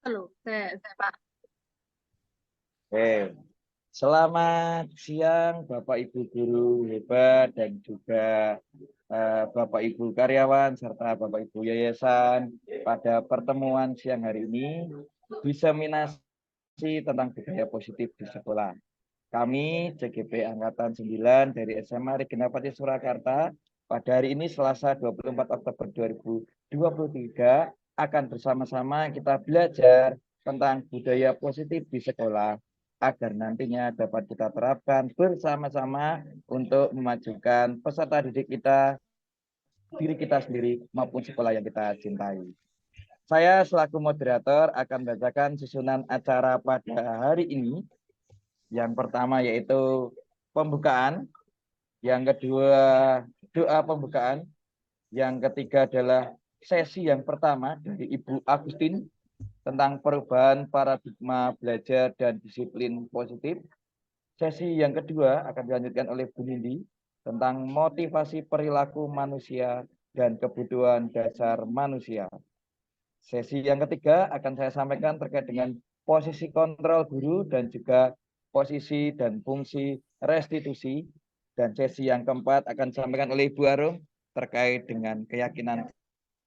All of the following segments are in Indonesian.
Halo, Pak. Oke, selamat siang Bapak Ibu guru hebat dan juga Bapak Ibu karyawan serta Bapak Ibu yayasan pada pertemuan siang hari ini diseminasi tentang budaya positif di sekolah. Kami CGP Angkatan 9 dari SMA Regina Pati Surakarta pada hari ini Selasa 24 Oktober 2023 akan bersama-sama kita belajar tentang budaya positif di sekolah agar nantinya dapat kita terapkan bersama-sama untuk memajukan peserta didik kita, diri kita sendiri maupun sekolah yang kita cintai. Saya selaku moderator akan membacakan susunan acara pada hari ini. Yang pertama yaitu pembukaan, yang kedua doa pembukaan, yang ketiga adalah sesi yang pertama dari Ibu Agustin tentang perubahan paradigma belajar dan disiplin positif. Sesi yang kedua akan dilanjutkan oleh Bu Nindi tentang motivasi perilaku manusia dan kebutuhan dasar manusia. Sesi yang ketiga akan saya sampaikan terkait dengan posisi kontrol guru dan juga posisi dan fungsi restitusi. Dan sesi yang keempat akan disampaikan oleh Ibu Arum terkait dengan keyakinan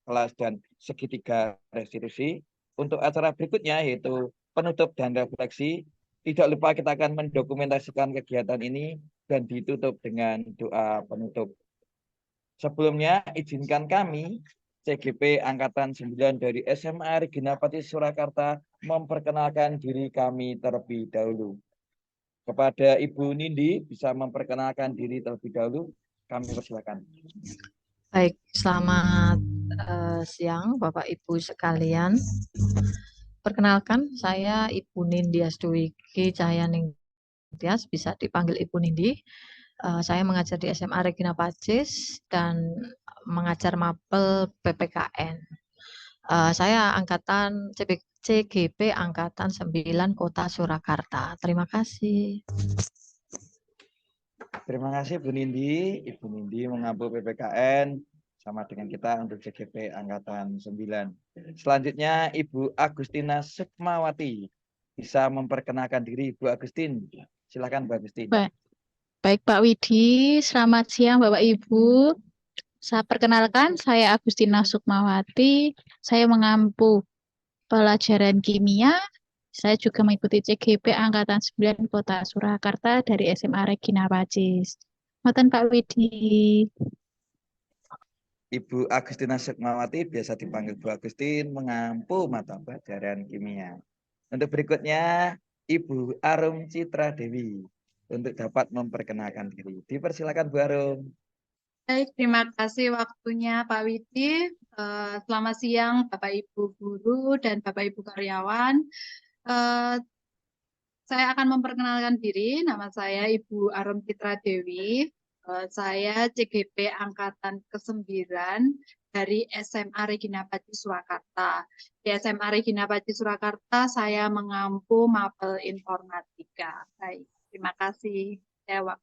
kelas dan segitiga restitusi. Untuk acara berikutnya yaitu penutup dan refleksi. Tidak lupa kita akan mendokumentasikan kegiatan ini dan ditutup dengan doa penutup. Sebelumnya izinkan kami CGP Angkatan 9 dari SMA Regina Pati Surakarta memperkenalkan diri kami terlebih dahulu. Kepada Ibu Nindi bisa memperkenalkan diri terlebih dahulu. Kami persilakan. Baik, selamat siang Bapak Ibu sekalian. Perkenalkan, saya Ibu Nindi Astuwiki Cahyaningtyas, bisa dipanggil Ibu Nindi. Saya mengajar di SMA Regina Pacis dan mengajar mapel PPKN. Saya angkatan CGP Angkatan 9 Kota Surakarta. Terima kasih. Terima kasih Bu Nindi. Ibu Nindi mengampu PPKN sama dengan kita untuk CGP Angkatan 9. Selanjutnya Ibu Agustina Sukmawati. Bisa memperkenalkan diri Bu Agustin. Silakan Bu Agustin. Baik Pak Widi, selamat siang Bapak Ibu. Saya perkenalkan, saya Agustina Sukmawati. Saya mengampu pelajaran kimia. Saya juga mengikuti CGP Angkatan 9 Kota Surakarta dari SMA Regina Pacis. Mohon Pak Widi. Ibu Agustina Sukmawati biasa dipanggil Bu Agustin mengampu mata pelajaran kimia. Untuk berikutnya Ibu Arum Citra Dewi untuk dapat memperkenalkan diri. Dipersilakan Bu Arum. Baik, terima kasih waktunya Pak Widi. Selamat siang Bapak Ibu guru dan Bapak Ibu karyawan. Saya akan memperkenalkan diri. Nama saya Ibu Arum Citra Dewi. Saya CGP Angkatan ke-9 dari SMA Regina Pati Surakarta. Di SMA Regina Pati Surakarta saya mengampu mapel informatika. Baik, terima kasih.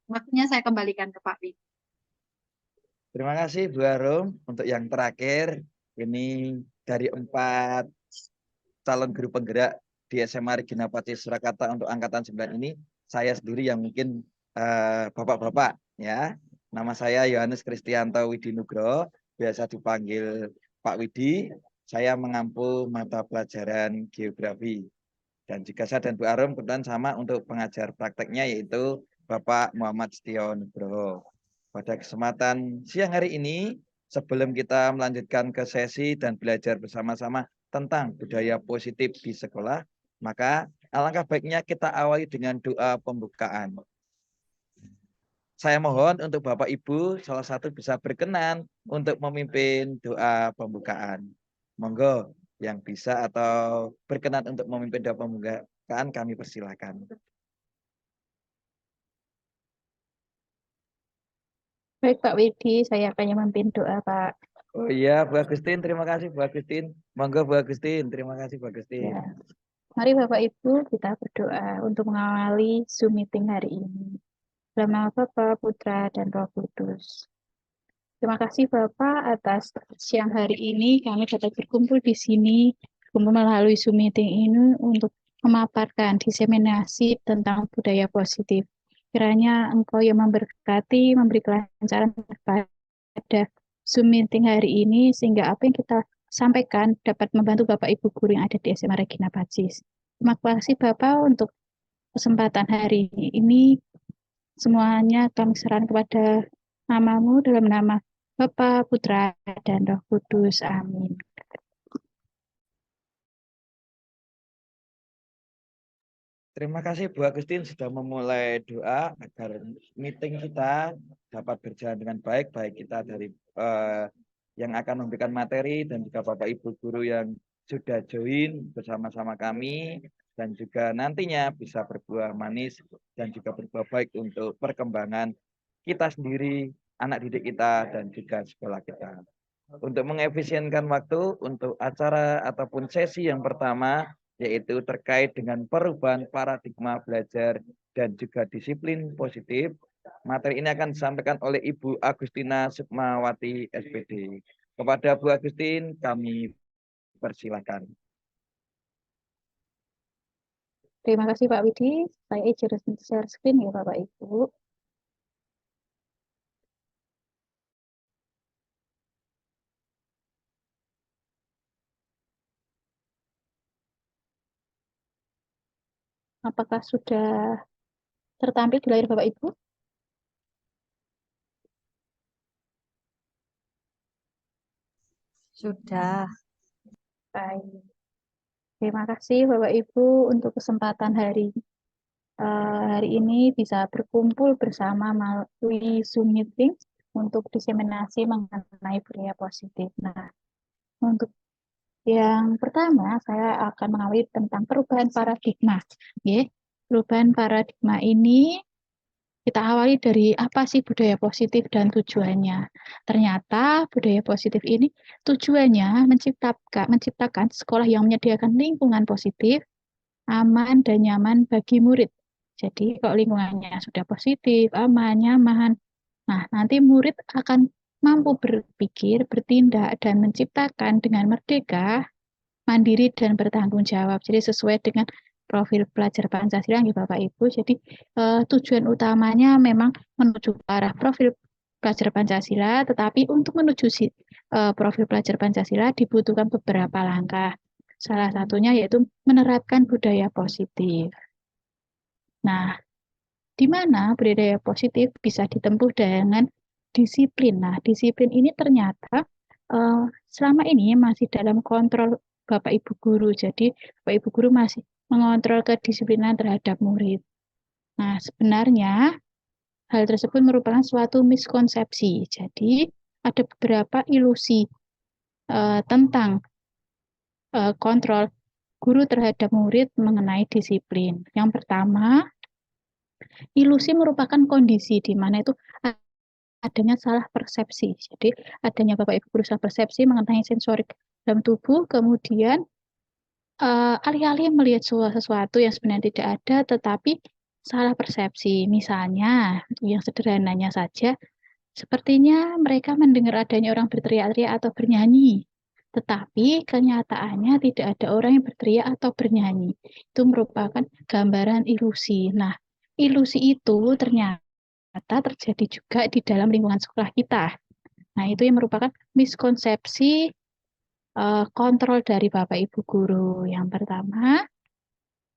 Waktunya saya kembalikan ke Pak Widi. Terima kasih Bu Arum. Untuk yang terakhir, ini dari 4 calon guru penggerak di SMA Regina Pati Surakarta untuk Angkatan 9 ini, saya sendiri yang mungkin bapak-bapak ya. Nama saya Yohanes Kristianto Widi Nugroho, biasa dipanggil Pak Widi. Saya mengampu mata pelajaran geografi. Dan juga saya dan Bu Arum kebetulan sama untuk pengajar prakteknya yaitu Bapak Muhammad Setio Nugroho. Pada kesempatan siang hari ini, sebelum kita melanjutkan ke sesi dan belajar bersama-sama tentang budaya positif di sekolah, maka alangkah baiknya kita awali dengan doa pembukaan. Saya mohon untuk Bapak Ibu salah satu bisa berkenan untuk memimpin doa pembukaan. Monggo yang bisa atau berkenan untuk memimpin doa pembukaan kami persilakan. Baik Pak Widi, saya akan memimpin doa Pak. Oh iya, Bu Agustin, terima kasih Bu Agustin. Monggo Bu Agustin, terima kasih Bu Agustin. Ya. Mari Bapak Ibu kita berdoa untuk mengawali Zoom meeting hari ini. Dalam nama Bapa, Putra, dan Roh Kudus. Terima kasih Bapak atas siang hari ini kami dapat berkumpul di sini berkumpul melalui Zoom meeting ini untuk memaparkan diseminasi tentang budaya positif. Kiranya Engkau yang memberkati, memberi kelancaran kepada Zoom meeting hari ini, sehingga apa yang kita sampaikan dapat membantu Bapak Ibu guru yang ada di SMA Regina Pacis. Terima kasih Bapak untuk kesempatan hari ini. Semuanya kami serahkan kepada namamu dalam nama Bapa, Putra, dan Roh Kudus. Amin. Terima kasih Bu Agustin sudah memulai doa agar meeting kita dapat berjalan dengan baik, baik kita dari yang akan memberikan materi dan juga Bapak Ibu guru yang sudah join bersama-sama kami dan juga nantinya bisa berbuah manis dan juga berbuah baik untuk perkembangan kita sendiri, anak didik kita dan juga sekolah kita. Untuk mengefisienkan waktu untuk acara ataupun sesi yang pertama yaitu terkait dengan perubahan paradigma belajar dan juga disiplin positif. Materi ini akan disampaikan oleh Ibu Agustina Sukmawati SPD. Kepada Bu Agustin kami persilakan. Terima kasih Pak Widi. Saya izin share screen ya Bapak Ibu. Apakah sudah tertampil di layar Bapak Ibu? Sudah. Baik. Terima kasih Bapak Ibu untuk kesempatan hari ini bisa berkumpul bersama melalui Zoom meeting untuk diseminasi mengenai budaya positif. Nah, untuk yang pertama saya akan mengawali tentang perubahan paradigma. Perubahan paradigma ini kita awali dari apa sih budaya positif dan tujuannya. Ternyata budaya positif ini tujuannya menciptakan sekolah yang menyediakan lingkungan positif, aman, dan nyaman bagi murid. Jadi kalau lingkungannya sudah positif, aman, nyaman, nah nanti murid akan mampu berpikir, bertindak, dan menciptakan dengan merdeka, mandiri, dan bertanggung jawab. Jadi sesuai dengan profil pelajar Pancasila ya Bapak Ibu. Jadi tujuan utamanya memang menuju ke arah profil pelajar Pancasila, tetapi untuk menuju profil pelajar Pancasila dibutuhkan beberapa langkah. Salah satunya yaitu menerapkan budaya positif. Nah, di mana budaya positif bisa ditempuh dengan disiplin. Nah, disiplin ini ternyata selama ini masih dalam kontrol Bapak Ibu guru. Jadi, Bapak Ibu guru masih mengontrol kedisiplinan terhadap murid. Nah, sebenarnya hal tersebut merupakan suatu miskonsepsi. Jadi, ada beberapa ilusi tentang kontrol guru terhadap murid mengenai disiplin. Yang pertama, ilusi merupakan kondisi di mana itu adanya salah persepsi. Jadi, adanya Bapak Ibu guru salah persepsi mengenai sensorik dalam tubuh, kemudian alih-alih melihat sesuatu yang sebenarnya tidak ada, tetapi salah persepsi. Misalnya, yang sederhananya saja, sepertinya mereka mendengar adanya orang berteriak-teriak atau bernyanyi, tetapi kenyataannya tidak ada orang yang berteriak atau bernyanyi. Itu merupakan gambaran ilusi. Nah, ilusi itu ternyata terjadi juga di dalam lingkungan sekolah kita. Nah, itu yang merupakan miskonsepsi kontrol dari Bapak Ibu guru. Yang pertama,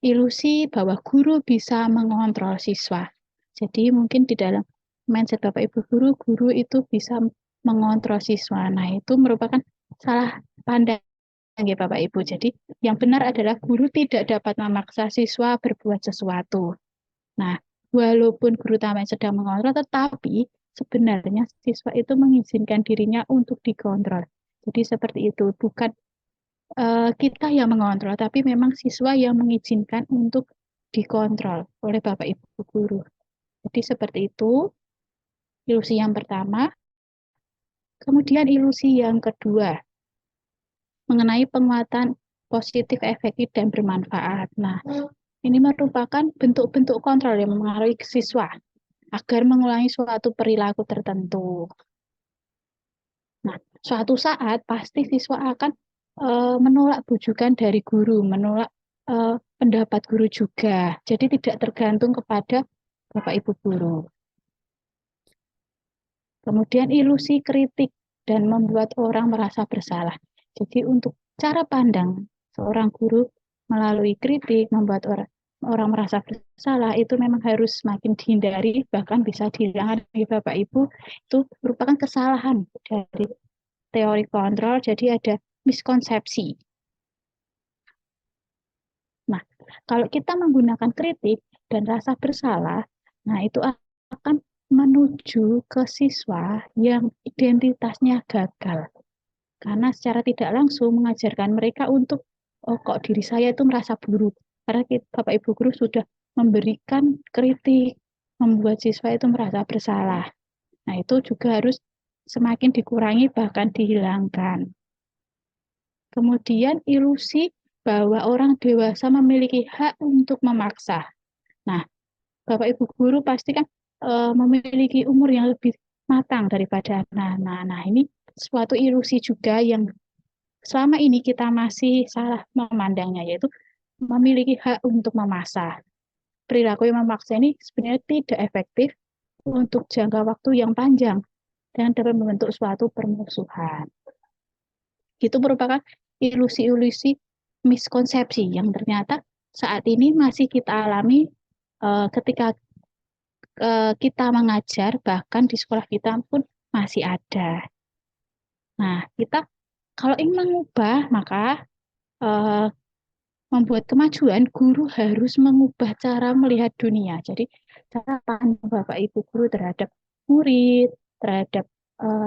ilusi bahwa guru bisa mengontrol siswa. Jadi mungkin di dalam mindset Bapak Ibu guru itu bisa mengontrol siswa. Nah, itu merupakan salah pandang ya Bapak Ibu. Jadi yang benar adalah guru tidak dapat memaksa siswa berbuat sesuatu. Nah, walaupun guru tampaknya sedang mengontrol, tetapi sebenarnya siswa itu mengizinkan dirinya untuk dikontrol. Jadi seperti itu, bukan kita yang mengontrol, tapi memang siswa yang mengizinkan untuk dikontrol oleh Bapak Ibu guru. Jadi seperti itu, ilusi yang pertama. Kemudian ilusi yang kedua, mengenai penguatan positif, efektif, dan bermanfaat. Nah, ini merupakan bentuk-bentuk kontrol yang mempengaruhi siswa agar mengulangi suatu perilaku tertentu. Nah, suatu saat pasti siswa akan menolak bujukan dari guru, menolak pendapat guru juga. Jadi tidak tergantung kepada Bapak Ibu guru. Kemudian ilusi kritik dan membuat orang merasa bersalah. Jadi untuk cara pandang seorang guru melalui kritik membuat orang merasa bersalah itu memang harus semakin dihindari, bahkan bisa dihilangkan dari Bapak Ibu. Itu merupakan kesalahan dari teori kontrol, jadi ada miskonsepsi. Nah, kalau kita menggunakan kritik dan rasa bersalah, nah itu akan menuju ke siswa yang identitasnya gagal. Karena secara tidak langsung mengajarkan mereka untuk, oh kok diri saya itu merasa buruk. Karena Bapak Ibu guru sudah memberikan kritik, membuat siswa itu merasa bersalah. Nah, itu juga harus semakin dikurangi, bahkan dihilangkan. Kemudian ilusi bahwa orang dewasa memiliki hak untuk memaksa. Nah, Bapak Ibu guru pasti kan memiliki umur yang lebih matang daripada anak-anak. Nah, ini suatu ilusi juga yang selama ini kita masih salah memandangnya, yaitu memiliki hak untuk memaksa. Perilaku yang memaksa ini sebenarnya tidak efektif untuk jangka waktu yang panjang dan dapat membentuk suatu permusuhan. Itu merupakan ilusi-ilusi miskonsepsi yang ternyata saat ini masih kita alami ketika kita mengajar, bahkan di sekolah kita pun masih ada. Nah, kita kalau ingin mengubah, maka membuat kemajuan, guru harus mengubah cara melihat dunia. Jadi, cara pandang Bapak Ibu guru terhadap murid, terhadap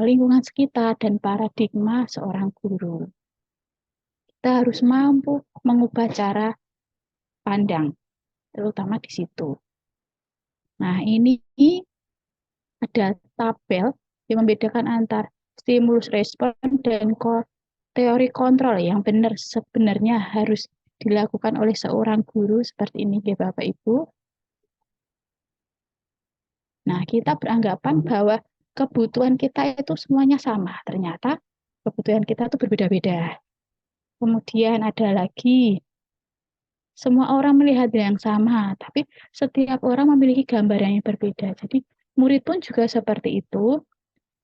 lingkungan sekitar, dan paradigma seorang guru. Kita harus mampu mengubah cara pandang, terutama di situ. Nah, ini ada tabel yang membedakan antara stimulus respon dan teori kontrol yang benar sebenarnya harus dilakukan oleh seorang guru seperti ini, ya Bapak Ibu. Nah, kita beranggapan bahwa kebutuhan kita itu semuanya sama. Ternyata kebutuhan kita itu berbeda-beda. Kemudian ada lagi, semua orang melihat yang sama, tapi setiap orang memiliki gambaran yang berbeda. Jadi, murid pun juga seperti itu.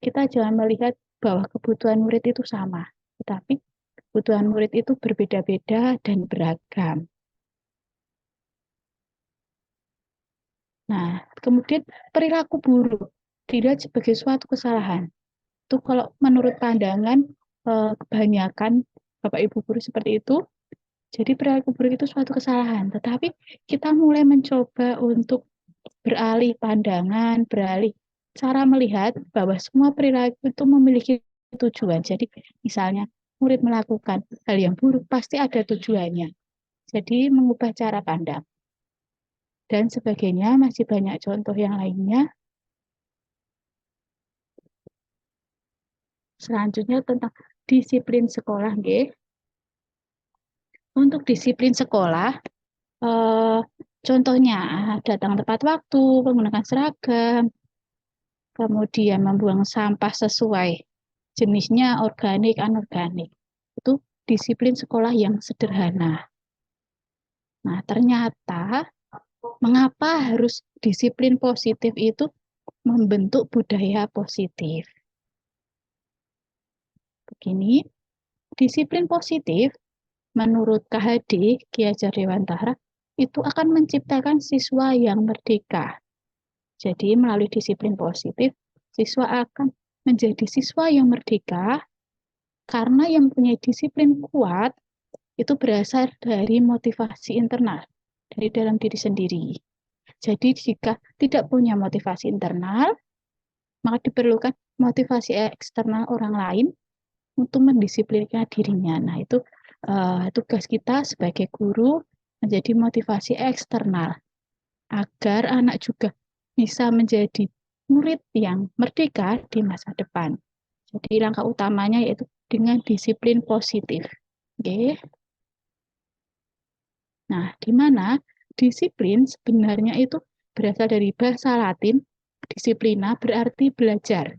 Kita jangan melihat bahwa kebutuhan murid itu sama, tetapi kebutuhan murid itu berbeda-beda dan beragam. Nah, kemudian perilaku buruk dilihat sebagai suatu kesalahan. Itu kalau menurut pandangan kebanyakan Bapak Ibu guru seperti itu, jadi perilaku buruk itu suatu kesalahan. Tetapi kita mulai mencoba untuk beralih pandangan, beralih cara melihat bahwa semua perilaku itu memiliki tujuan. Jadi misalnya murid melakukan hal yang buruk pasti ada tujuannya. Jadi mengubah cara pandang. Dan sebagainya, masih banyak contoh yang lainnya. Selanjutnya tentang disiplin sekolah, nggih. Untuk disiplin sekolah, contohnya datang tepat waktu, menggunakan seragam, kemudian membuang sampah sesuai jenisnya organik, anorganik. Itu disiplin sekolah yang sederhana. Nah, ternyata mengapa harus disiplin positif itu membentuk budaya positif. Begini, disiplin positif menurut KHD, Ki Hajar Dewantara, itu akan menciptakan siswa yang merdeka. Jadi melalui disiplin positif, siswa akan menjadi siswa yang merdeka karena yang punya disiplin kuat itu berasal dari motivasi internal, dari dalam diri sendiri. Jadi jika tidak punya motivasi internal, maka diperlukan motivasi eksternal orang lain untuk mendisiplinkan dirinya. Nah, itu tugas kita sebagai guru menjadi motivasi eksternal agar anak juga bisa menjadi murid yang merdeka di masa depan. Jadi langkah utamanya yaitu dengan disiplin positif. Oke. Nah, di mana disiplin sebenarnya itu berasal dari bahasa Latin, disiplina berarti belajar.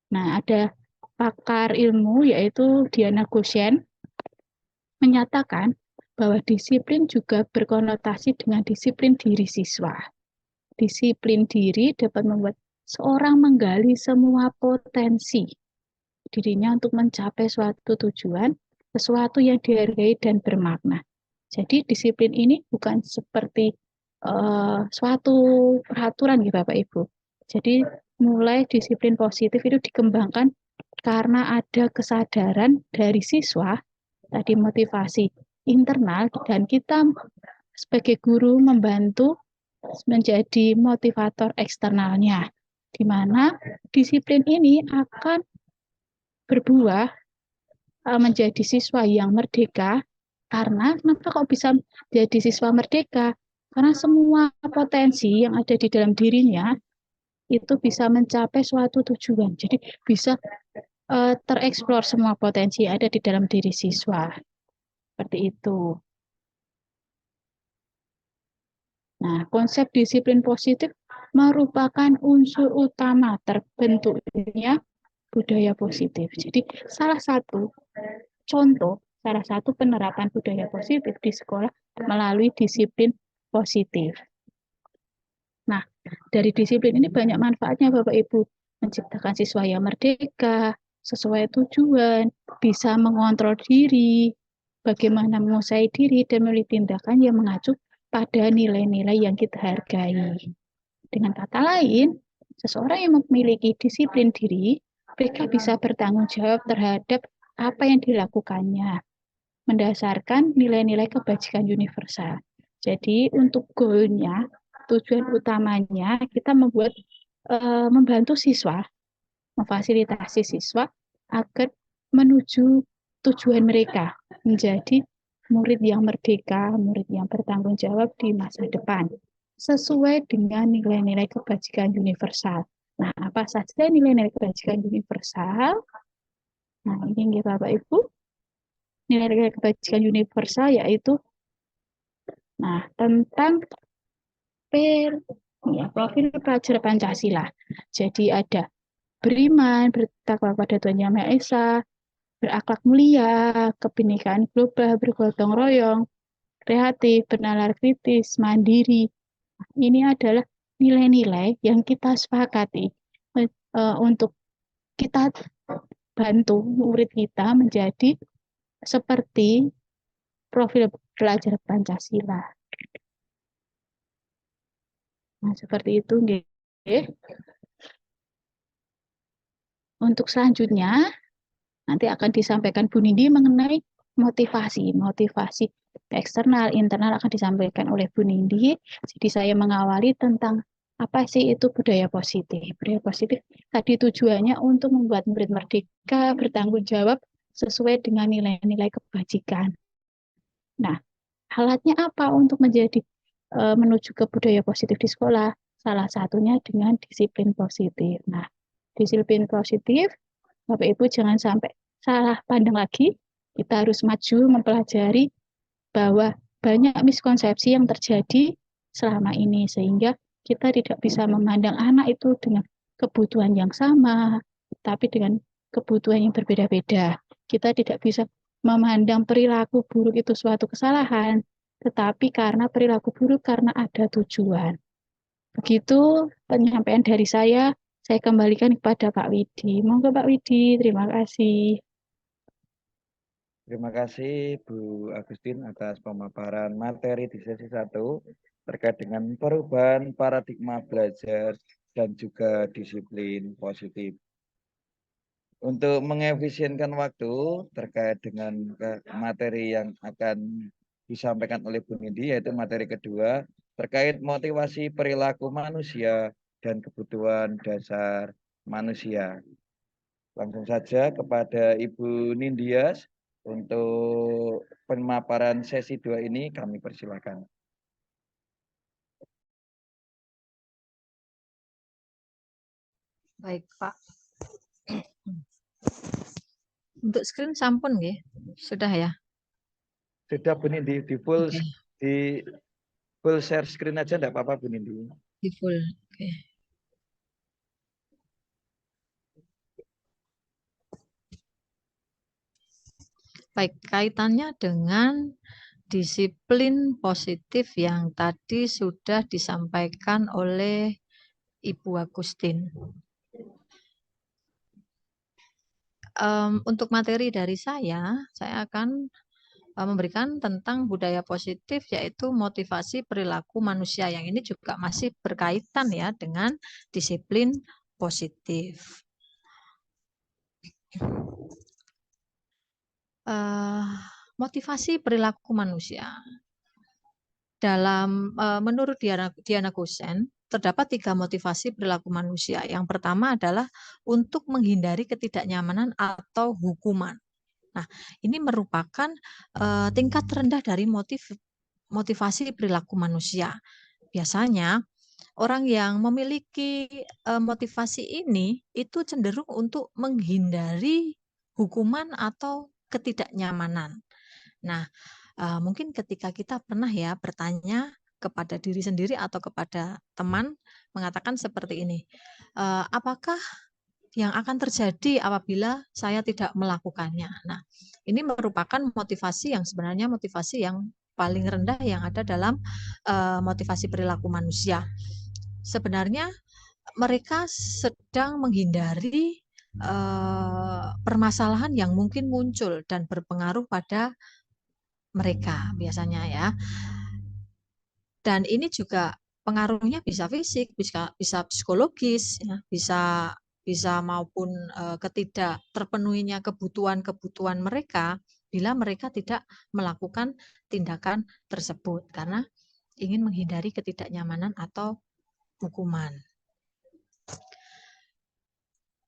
Nah, ada pakar ilmu yaitu Diana Goshen menyatakan bahwa disiplin juga berkonotasi dengan disiplin diri siswa. Disiplin diri dapat membuat seorang menggali semua potensi dirinya untuk mencapai suatu tujuan, sesuatu yang dihargai dan bermakna. Jadi disiplin ini bukan seperti suatu peraturan ya Bapak Ibu. Jadi mulai disiplin positif itu dikembangkan karena ada kesadaran dari siswa, tadi motivasi internal, dan kita sebagai guru membantu menjadi motivator eksternalnya, di mana disiplin ini akan berbuah menjadi siswa yang merdeka. Karena kenapa kok bisa jadi siswa merdeka? Karena semua potensi yang ada di dalam dirinya itu bisa mencapai suatu tujuan. Jadi bisa tereksplor semua potensi yang ada di dalam diri siswa. Seperti itu. Nah, konsep disiplin positif merupakan unsur utama terbentuknya budaya positif. Jadi salah satu penerapan budaya positif di sekolah melalui disiplin positif. Nah, dari disiplin ini banyak manfaatnya Bapak Ibu. Menciptakan siswa yang merdeka, sesuai tujuan, bisa mengontrol diri, bagaimana menguasai diri, dan memilih tindakan yang mengacu pada nilai-nilai yang kita hargai. Dengan kata lain, seseorang yang memiliki disiplin diri, mereka bisa bertanggung jawab terhadap apa yang dilakukannya, mendasarkan nilai-nilai kebajikan universal. Jadi untuk goalnya, tujuan utamanya kita membantu siswa, memfasilitasi siswa agar menuju tujuan mereka menjadi murid yang merdeka, murid yang bertanggung jawab di masa depan, sesuai dengan nilai-nilai kebajikan universal. Nah, apa saja nilai-nilai kebajikan universal? Nah, ini Bapak Ibu, nilai-nilai kebajikan universal yaitu tentang profil pelajar Pancasila. Jadi ada beriman, bertakwa pada Tuhan Yang Maha Esa, berakhlak mulia, kebinekaan global, bergotong royong, kreatif, bernalar kritis, mandiri. Ini adalah nilai-nilai yang kita sepakati untuk kita bantu murid kita menjadi seperti profil pelajar Pancasila. Nah, seperti itu, nggih. Untuk selanjutnya, nanti akan disampaikan Bu Nindi mengenai motivasi. Motivasi eksternal, internal akan disampaikan oleh Bu Nindi. Jadi saya mengawali tentang apa sih itu budaya positif. Budaya positif tadi tujuannya untuk membuat murid merdeka, bertanggung jawab sesuai dengan nilai-nilai kebajikan. Nah, alatnya apa untuk menuju ke budaya positif di sekolah? Salah satunya dengan disiplin positif. Nah, disiplin positif, Bapak Ibu jangan sampai salah pandang lagi. Kita harus maju mempelajari bahwa banyak miskonsepsi yang terjadi selama ini, sehingga kita tidak bisa memandang anak itu dengan kebutuhan yang sama, tapi dengan kebutuhan yang berbeda-beda. Kita tidak bisa memandang perilaku buruk itu suatu kesalahan, tetapi karena perilaku buruk karena ada tujuan. Begitu penyampaian dari saya kembalikan kepada Pak Widi. Monggo Pak Widi, terima kasih. Terima kasih Bu Agustin atas pemaparan materi di sesi 1 terkait dengan perubahan paradigma belajar dan juga disiplin positif. Untuk mengefisienkan waktu terkait dengan materi yang akan disampaikan oleh Bu Nindi, yaitu materi kedua terkait motivasi perilaku manusia dan kebutuhan dasar manusia. Langsung saja kepada Ibu Nindias untuk pemaparan sesi 2 ini kami persilakan. Baik, Pak. Untuk screen sampun nggih? Sudah ya? Sudah Bu Nindi, di full Oke, di full share screen aja enggak apa-apa Bu Nindi. di full. Oke. Baik, kaitannya dengan disiplin positif yang tadi sudah disampaikan oleh Ibu Agustin. Untuk materi dari saya akan memberikan tentang budaya positif, yaitu motivasi perilaku manusia, yang ini juga masih berkaitan ya dengan disiplin positif. Motivasi perilaku manusia. Menurut Diana Gosen, terdapat 3 motivasi perilaku manusia. Yang pertama adalah untuk menghindari ketidaknyamanan atau hukuman. Nah, ini merupakan tingkat terendah dari motivasi perilaku manusia. Biasanya orang yang memiliki motivasi ini itu cenderung untuk menghindari hukuman atau ketidaknyamanan. Nah, mungkin ketika kita pernah ya bertanya kepada diri sendiri atau kepada teman, mengatakan seperti ini, apakah yang akan terjadi apabila saya tidak melakukannya? Nah, ini merupakan motivasi yang sebenarnya motivasi yang paling rendah yang ada dalam motivasi perilaku manusia. Sebenarnya mereka sedang menghindari permasalahan yang mungkin muncul dan berpengaruh pada mereka biasanya ya. Dan ini juga pengaruhnya bisa fisik, bisa psikologis, ya, bisa maupun ketidak terpenuhinya kebutuhan mereka bila mereka tidak melakukan tindakan tersebut karena ingin menghindari ketidaknyamanan atau hukuman.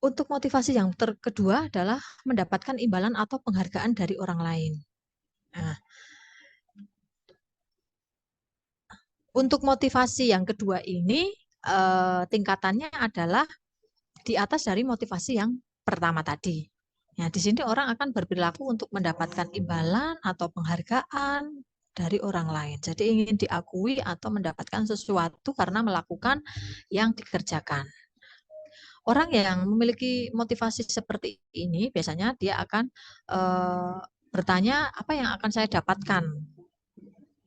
Untuk motivasi yang kedua adalah mendapatkan imbalan atau penghargaan dari orang lain. Nah, untuk motivasi yang kedua ini tingkatannya adalah di atas dari motivasi yang pertama tadi. Nah, di sini orang akan berperilaku untuk mendapatkan imbalan atau penghargaan dari orang lain. Jadi ingin diakui atau mendapatkan sesuatu karena melakukan yang dikerjakan. Orang yang memiliki motivasi seperti ini biasanya dia akan bertanya, apa yang akan saya dapatkan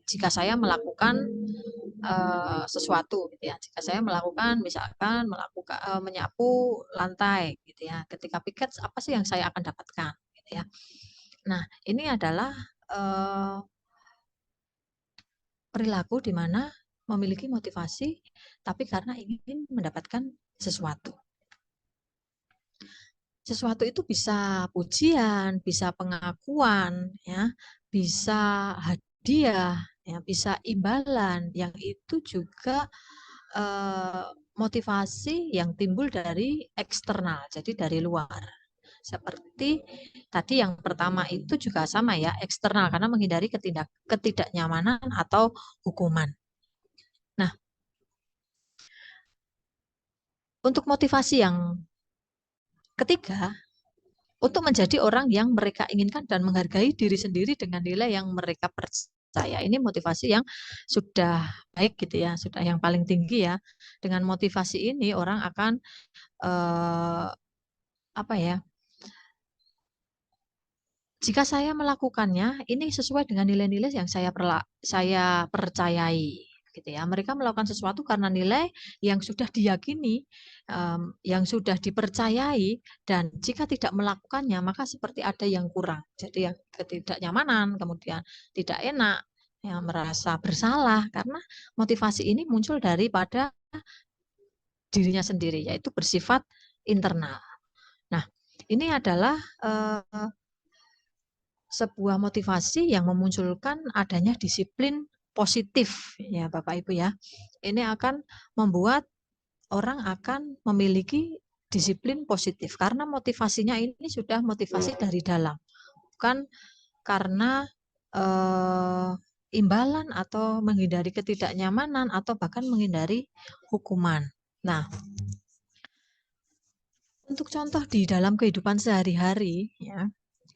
jika saya melakukan sesuatu gitu ya. Jika saya melakukan misalkan menyapu lantai gitu ya. Ketika piket apa sih yang saya akan dapatkan gitu ya. Nah, ini adalah perilaku di mana memiliki motivasi tapi karena ingin mendapatkan sesuatu. Sesuatu itu bisa pujian, bisa pengakuan, ya, bisa hadiah, ya, bisa imbalan, yang itu juga motivasi yang timbul dari eksternal, jadi dari luar. Seperti tadi yang pertama itu juga sama ya, eksternal karena menghindari ketidaknyamanan atau hukuman. Nah, untuk motivasi yang ketiga, untuk menjadi orang yang mereka inginkan dan menghargai diri sendiri dengan nilai yang mereka percaya. Ini motivasi yang sudah baik gitu ya, sudah yang paling tinggi ya. Dengan motivasi ini orang akan jika saya melakukannya, ini sesuai dengan nilai-nilai yang saya percayai. Gitu ya. Mereka melakukan sesuatu karena nilai yang sudah diyakini, yang sudah dipercayai, dan jika tidak melakukannya maka seperti ada yang kurang. Jadi yang ketidaknyamanan, kemudian tidak enak, yang merasa bersalah karena motivasi ini muncul daripada dirinya sendiri, yaitu bersifat internal. Nah, ini adalah sebuah motivasi yang memunculkan adanya disiplin positif ya Bapak Ibu ya. Ini akan membuat orang akan memiliki disiplin positif karena motivasinya ini sudah motivasi dari dalam, bukan karena imbalan atau menghindari ketidaknyamanan atau bahkan menghindari hukuman. Nah, untuk contoh di dalam kehidupan sehari-hari ya,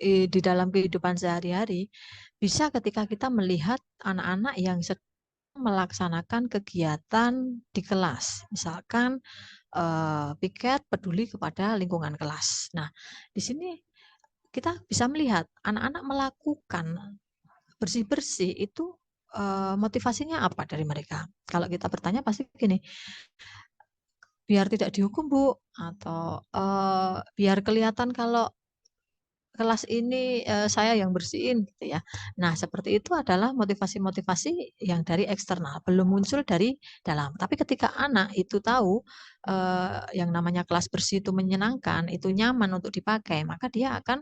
di dalam kehidupan sehari-hari bisa ketika kita melihat anak-anak yang sedang melaksanakan kegiatan di kelas, misalkan piket peduli kepada lingkungan kelas. Nah, di sini kita bisa melihat anak-anak melakukan bersih-bersih itu motivasinya apa dari mereka. Kalau kita bertanya pasti gini, biar tidak dihukum Bu, atau biar kelihatan kalau kelas ini saya yang bersihin gitu ya. Nah, seperti itu adalah motivasi-motivasi yang dari eksternal, belum muncul dari dalam. Tapi ketika anak itu tahu yang namanya kelas bersih itu menyenangkan, itu nyaman untuk dipakai, maka dia akan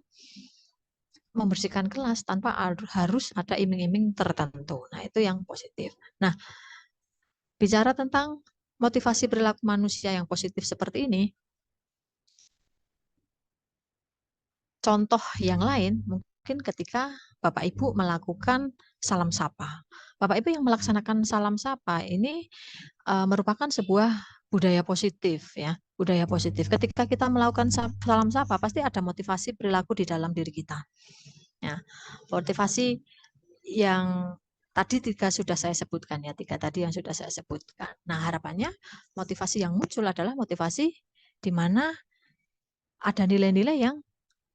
membersihkan kelas tanpa harus ada iming-iming tertentu. Nah, itu yang positif. Nah, bicara tentang motivasi perilaku manusia yang positif seperti ini, contoh yang lain mungkin ketika Bapak Ibu melakukan salam sapa. Bapak Ibu yang melaksanakan salam sapa ini merupakan sebuah budaya positif ya, budaya positif. Ketika kita melakukan salam sapa pasti ada motivasi perilaku di dalam diri kita. Ya, motivasi yang tadi sudah saya sebutkan ya, tiga tadi yang sudah saya sebutkan. Nah, harapannya motivasi yang muncul adalah motivasi di mana ada nilai-nilai yang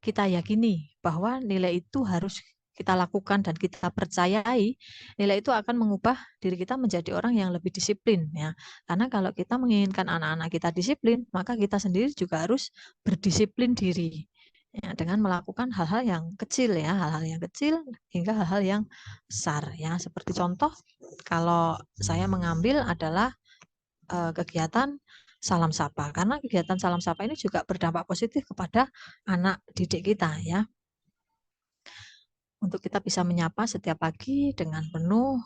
kita yakini bahwa nilai itu harus kita lakukan dan kita percayai, nilai itu akan mengubah diri kita menjadi orang yang lebih disiplin ya. Karena kalau kita menginginkan anak-anak kita disiplin, maka kita sendiri juga harus berdisiplin diri. Ya, dengan melakukan hal-hal yang kecil ya, hal-hal yang kecil hingga hal-hal yang besar ya. Seperti contoh, kalau saya mengambil adalah kegiatan salam sapa, karena kegiatan salam sapa ini juga berdampak positif kepada anak didik kita ya. Untuk kita bisa menyapa setiap pagi dengan penuh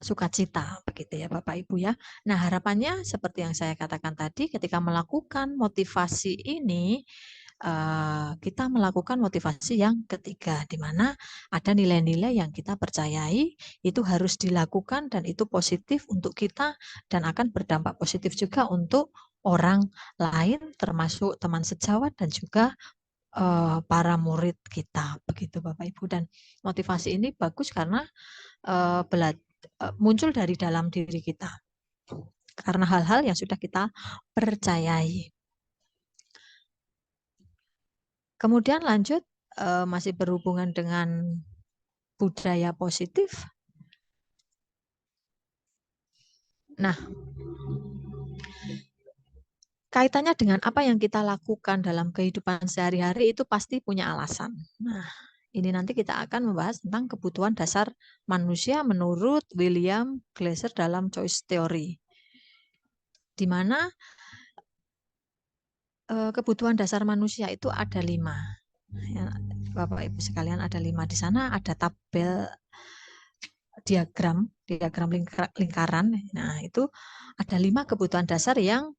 sukacita begitu ya Bapak Ibu ya. Nah, harapannya seperti yang saya katakan tadi, ketika melakukan motivasi ini kita melakukan motivasi yang ketiga, di mana ada nilai-nilai yang kita percayai itu harus dilakukan dan itu positif untuk kita dan akan berdampak positif juga untuk orang lain termasuk teman sejawat dan juga para murid kita begitu Bapak Ibu. Dan motivasi ini bagus karena muncul dari dalam diri kita karena hal-hal yang sudah kita percayai. Kemudian lanjut masih berhubungan dengan budaya positif. Nah, kaitannya dengan apa yang kita lakukan dalam kehidupan sehari-hari itu pasti punya alasan. Nah, ini nanti kita akan membahas tentang kebutuhan dasar manusia menurut William Glasser dalam Choice Theory. Di mana kebutuhan dasar manusia itu ada 5. Ya, Bapak Ibu sekalian ada 5 di sana, ada tabel diagram lingkaran. Nah, itu ada 5 kebutuhan dasar yang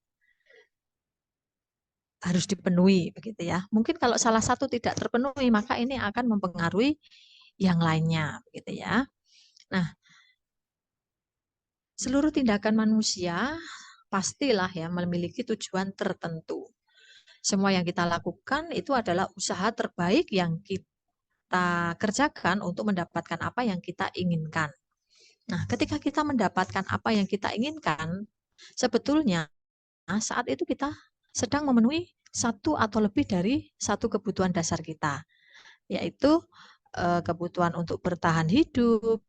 harus dipenuhi begitu ya. Mungkin kalau salah satu tidak terpenuhi, maka ini akan mempengaruhi yang lainnya begitu ya. Nah, seluruh tindakan manusia pastilah ya memiliki tujuan tertentu. Semua yang kita lakukan itu adalah usaha terbaik yang kita kerjakan untuk mendapatkan apa yang kita inginkan. Nah, ketika kita mendapatkan apa yang kita inginkan, sebetulnya saat itu kita sedang memenuhi satu atau lebih dari satu kebutuhan dasar kita, yaitu kebutuhan untuk bertahan hidup,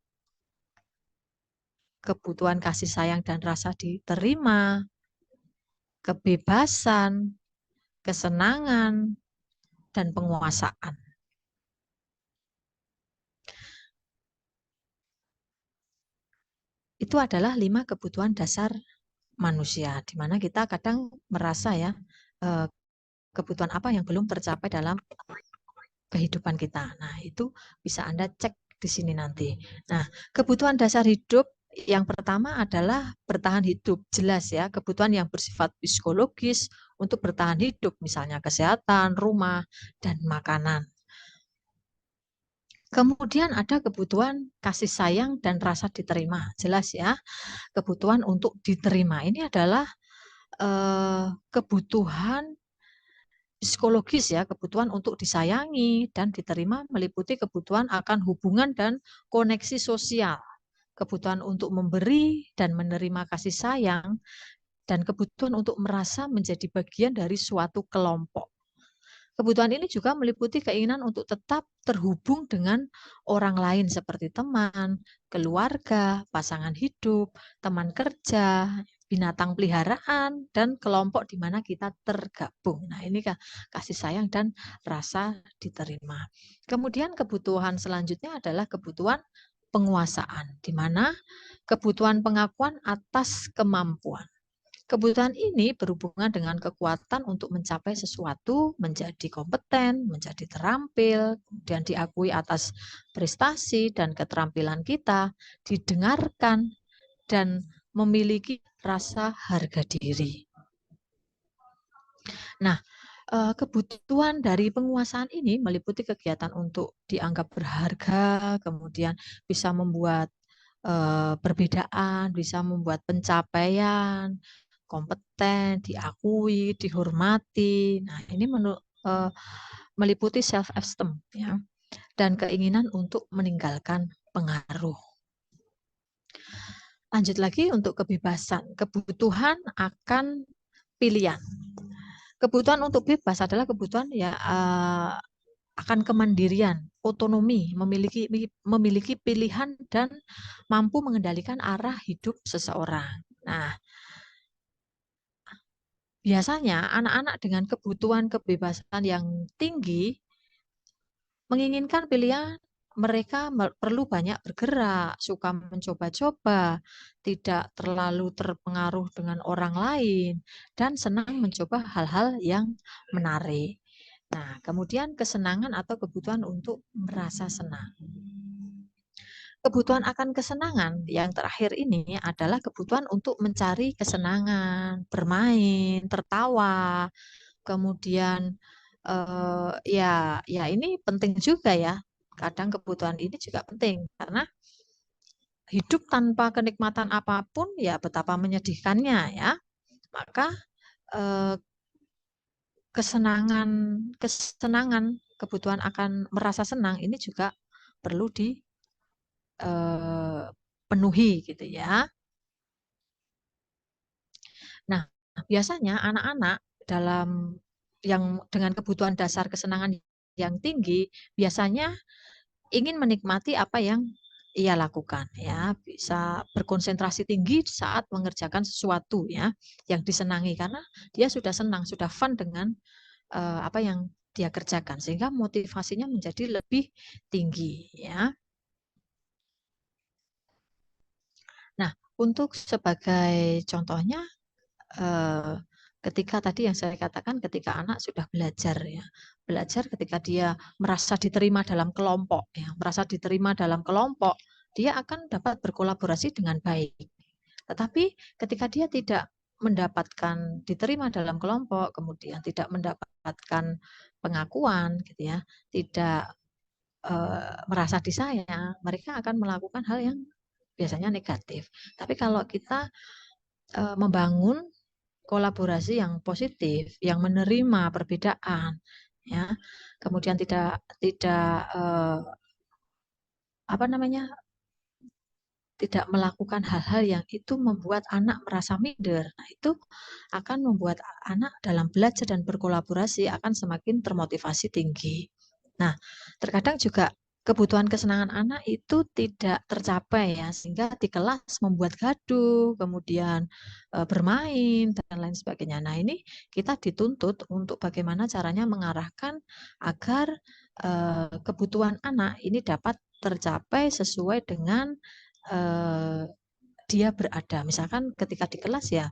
kebutuhan kasih sayang dan rasa diterima, kebebasan, kesenangan, dan penguasaan. Itu adalah 5 kebutuhan dasar manusia, di mana kita kadang merasa ya kebutuhan apa yang belum tercapai dalam kehidupan kita. Nah, itu bisa Anda cek di sini nanti. Nah, kebutuhan dasar hidup yang pertama adalah bertahan hidup. Jelas ya, kebutuhan yang bersifat psikologis untuk bertahan hidup, misalnya kesehatan, rumah, dan makanan. Kemudian ada kebutuhan kasih sayang dan rasa diterima. Jelas ya, kebutuhan untuk diterima. Ini adalah kebutuhan psikologis ya, kebutuhan untuk disayangi dan diterima meliputi kebutuhan akan hubungan dan koneksi sosial, kebutuhan untuk memberi dan menerima kasih sayang, dan kebutuhan untuk merasa menjadi bagian dari suatu kelompok. Kebutuhan ini juga meliputi keinginan untuk tetap terhubung dengan orang lain seperti teman, keluarga, pasangan hidup, teman kerja, binatang peliharaan, dan kelompok di mana kita tergabung. Nah, ini kasih sayang dan rasa diterima. Kemudian kebutuhan selanjutnya adalah kebutuhan penguasaan, di mana kebutuhan pengakuan atas kemampuan. Kebutuhan ini berhubungan dengan kekuatan untuk mencapai sesuatu, menjadi kompeten, menjadi terampil, kemudian diakui atas prestasi dan keterampilan kita, didengarkan, dan memiliki rasa harga diri. Nah, kebutuhan dari penguasaan ini meliputi kegiatan untuk dianggap berharga, kemudian bisa membuat perbedaan, bisa membuat pencapaian, kompeten, diakui, dihormati. Nah, ini meliputi self esteem ya, dan keinginan untuk meninggalkan pengaruh. Lanjut lagi untuk kebebasan, kebutuhan akan pilihan. Kebutuhan untuk bebas adalah kebutuhan ya akan kemandirian, otonomi, memiliki pilihan dan mampu mengendalikan arah hidup seseorang. Nah, biasanya anak-anak dengan kebutuhan kebebasan yang tinggi menginginkan pilihan, mereka perlu banyak bergerak, suka mencoba-coba, tidak terlalu terpengaruh dengan orang lain, dan senang mencoba hal-hal yang menarik. Nah, kemudian kesenangan atau kebutuhan untuk merasa senang. Kebutuhan akan kesenangan yang terakhir ini adalah kebutuhan untuk mencari kesenangan, bermain, tertawa, kemudian ya ini penting juga ya. Kadang kebutuhan ini juga penting karena hidup tanpa kenikmatan apapun ya betapa menyedihkannya ya. Maka kesenangan, kebutuhan akan merasa senang ini juga perlu dipenuhi gitu ya. Nah, biasanya anak-anak yang dengan kebutuhan dasar kesenangan yang tinggi biasanya ingin menikmati apa yang ia lakukan ya, bisa berkonsentrasi tinggi saat mengerjakan sesuatu ya yang disenangi karena dia sudah senang, sudah fun dengan apa yang dia kerjakan sehingga motivasinya menjadi lebih tinggi ya. Nah, untuk sebagai contohnya ketika tadi yang saya katakan ketika anak sudah belajar ya, belajar ketika dia merasa diterima dalam kelompok ya, merasa diterima dalam kelompok, dia akan dapat berkolaborasi dengan baik. Tetapi ketika dia tidak mendapatkan diterima dalam kelompok, kemudian tidak mendapatkan pengakuan gitu ya, tidak merasa disayang, mereka akan melakukan hal yang biasanya negatif. Tapi kalau kita membangun kolaborasi yang positif, yang menerima perbedaan, ya, kemudian tidak tidak melakukan hal-hal yang itu membuat anak merasa minder. Nah, itu akan membuat anak dalam belajar dan berkolaborasi akan semakin termotivasi tinggi. Nah, terkadang juga kebutuhan kesenangan anak itu tidak tercapai ya, sehingga di kelas membuat gaduh, kemudian bermain dan lain sebagainya. Nah, ini kita dituntut untuk bagaimana caranya mengarahkan agar kebutuhan anak ini dapat tercapai sesuai dengan dia berada. Misalkan ketika di kelas ya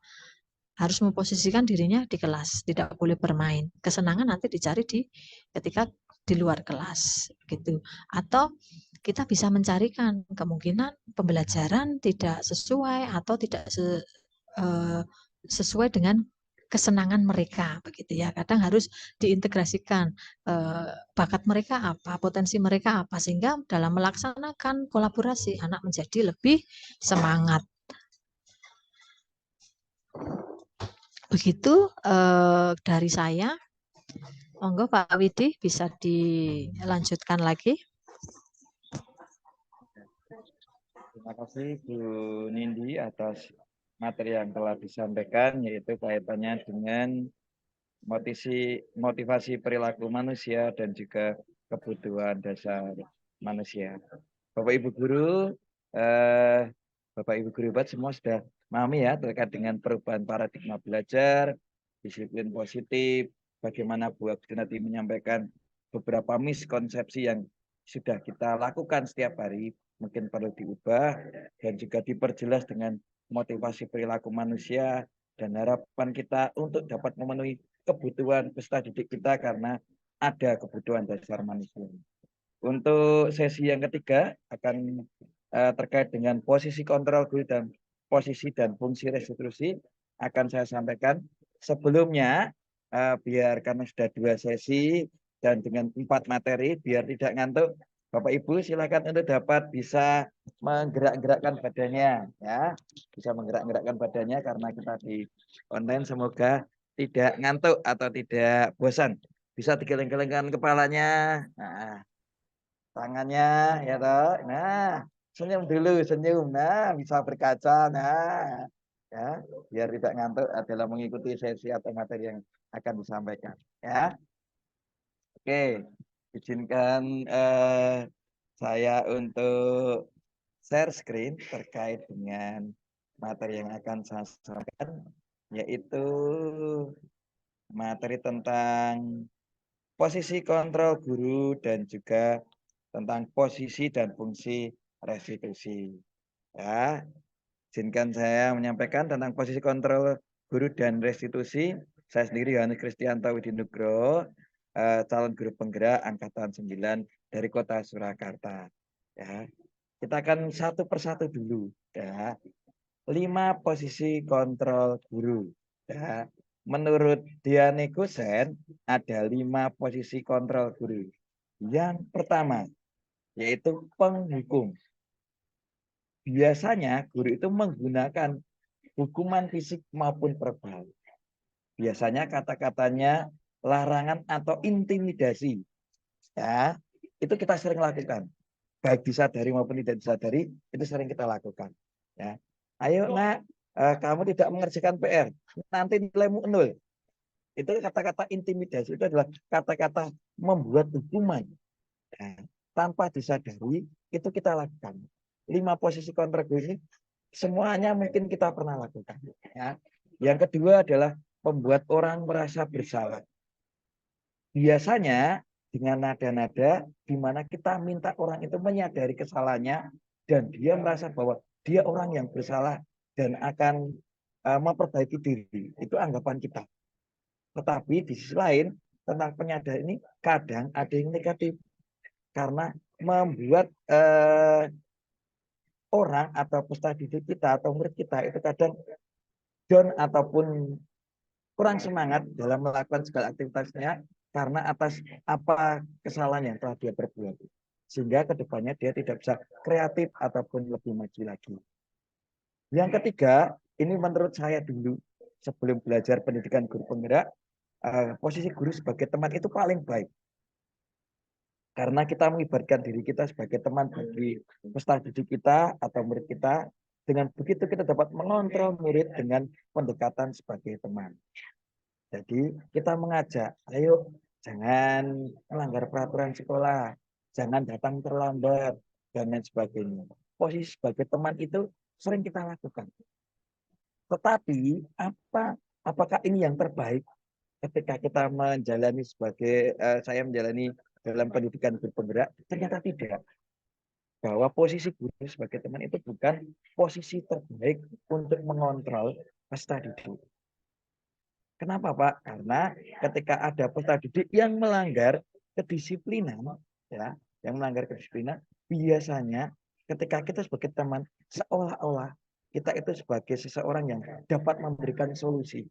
harus memposisikan dirinya di kelas, tidak boleh bermain. Kesenangan nanti dicari ketika di luar kelas gitu. Atau kita bisa mencarikan kemungkinan pembelajaran tidak sesuai atau tidak sesuai dengan kesenangan mereka begitu ya. Kadang harus diintegrasikan bakat mereka apa, potensi mereka apa sehingga dalam melaksanakan kolaborasi anak menjadi lebih semangat. Begitu dari saya. Monggo Pak Widi bisa dilanjutkan lagi. Terima kasih Bu Nindi atas materi yang telah disampaikan, yaitu kaitannya dengan motivasi perilaku manusia dan juga kebutuhan dasar manusia. Bapak Ibu guru, Bapak Ibu guru hebat semua sudah memahami ya terkait dengan perubahan paradigma belajar, disiplin positif, bagaimana Bu Agustin tadi menyampaikan beberapa miskonsepsi yang sudah kita lakukan setiap hari, mungkin perlu diubah dan juga diperjelas dengan motivasi perilaku manusia dan harapan kita untuk dapat memenuhi kebutuhan peserta didik kita karena ada kebutuhan dasar manusia. Untuk sesi yang ketiga akan terkait dengan posisi kontrol guru dan posisi dan fungsi restitusi akan saya sampaikan. Sebelumnya biar karena sudah 2 sesi dan dengan 4 materi biar tidak ngantuk, Bapak Ibu silakan untuk dapat bisa menggerak-gerakkan badannya ya. Bisa menggerak-gerakkan badannya karena kita di online, semoga tidak ngantuk atau tidak bosan. Bisa digeleng-gelengkan kepalanya. Nah, tangannya ya toh. Nah, senyum dulu, senyum. Nah, bisa berkaca. Nah, ya, biar tidak ngantuk dalam mengikuti sesi atau materi yang akan disampaikan, ya. Oke, izinkan saya untuk share screen terkait dengan materi yang akan saya sampaikan, yaitu materi tentang posisi kontrol guru dan juga tentang posisi dan fungsi restitusi. Ya, izinkan saya menyampaikan tentang posisi kontrol guru dan restitusi. Saya sendiri Yohanes Kristianto Widinugroho, calon guru penggerak angkatan 9 dari Kota Surakarta. Ya, kita akan satu persatu dulu. Ya, 5 posisi kontrol guru. Ya, menurut Diane Gusen ada 5 posisi kontrol guru. Yang pertama yaitu penghukum. Biasanya guru itu menggunakan hukuman fisik maupun verbal. Biasanya kata-katanya larangan atau intimidasi. Ya, itu kita sering lakukan. Baik disadari maupun tidak disadari, itu sering kita lakukan. Ya. Ayo nak, kamu tidak mengerjakan PR, nanti nilaimu 0. Itu kata-kata intimidasi, itu adalah kata-kata membuat hukuman. Ya. Tanpa disadari, itu kita lakukan. 5 posisi kontrol ini semuanya mungkin kita pernah lakukan. Ya. Yang kedua adalah membuat orang merasa bersalah. Biasanya dengan nada-nada di mana kita minta orang itu menyadari kesalahannya dan dia merasa bahwa dia orang yang bersalah dan akan memperbaiki diri. Itu anggapan kita. Tetapi di sisi lain tentang penyadaran ini kadang ada yang negatif karena membuat orang atau peserta didik kita atau murid kita itu kadang down ataupun kurang semangat dalam melakukan segala aktivitasnya karena atas apa kesalahan yang telah dia perbuat. Sehingga kedepannya dia tidak bisa kreatif ataupun lebih maju lagi. Yang ketiga, ini menurut saya dulu sebelum belajar pendidikan guru penggerak, posisi guru sebagai teman itu paling baik. Karena kita mengibaratkan diri kita sebagai teman bagi peserta didik kita atau murid kita. Dengan begitu kita dapat mengontrol murid dengan pendekatan sebagai teman. Jadi kita mengajak, ayo jangan melanggar peraturan sekolah, jangan datang terlambat, dan lain sebagainya. Posisi sebagai teman itu sering kita lakukan. Tetapi apakah ini yang terbaik ketika kita menjalani sebagai saya menjalani dalam pendidikan guru penggerak? Ternyata tidak. Bahwa posisi guru sebagai teman itu bukan posisi terbaik untuk mengontrol peserta didik. Kenapa Pak? Karena ketika ada peserta didik yang melanggar kedisiplinan, ya, yang melanggar kedisiplinan, biasanya ketika kita sebagai teman seolah-olah kita itu sebagai seseorang yang dapat memberikan solusi.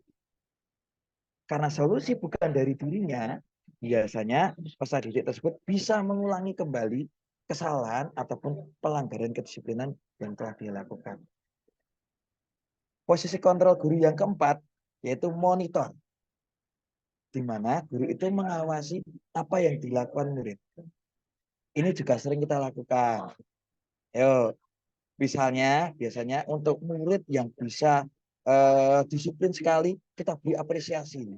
Karena solusi bukan dari dirinya, biasanya peserta didik tersebut bisa mengulangi kembali kesalahan ataupun pelanggaran kedisiplinan yang telah dilakukan. Posisi kontrol guru yang keempat yaitu monitor, di mana guru itu mengawasi apa yang dilakukan murid. Ini juga sering kita lakukan. Yo, misalnya biasanya untuk murid yang bisa disiplin sekali, kita beri apresiasi.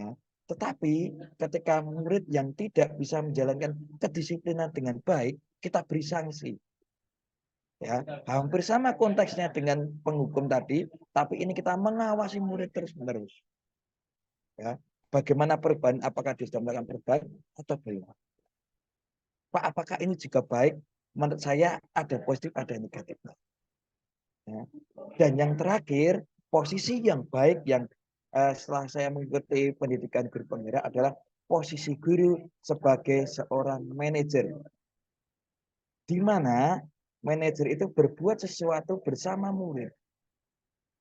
Ya. Tetapi ketika murid yang tidak bisa menjalankan kedisiplinan dengan baik, kita beri sanksi. Ya, hampir sama konteksnya dengan penghukum tadi, tapi ini kita mengawasi murid terus-menerus. Ya, bagaimana perubahan? Apakah dia sudah melakukan perubahan atau belum? Pak, apakah ini juga baik? Menurut saya ada positif, ada negatif. Ya. Dan yang terakhir, posisi yang baik yang setelah saya mengikuti pendidikan guru penggerak adalah posisi guru sebagai seorang manajer. Di mana manajer itu berbuat sesuatu bersama murid.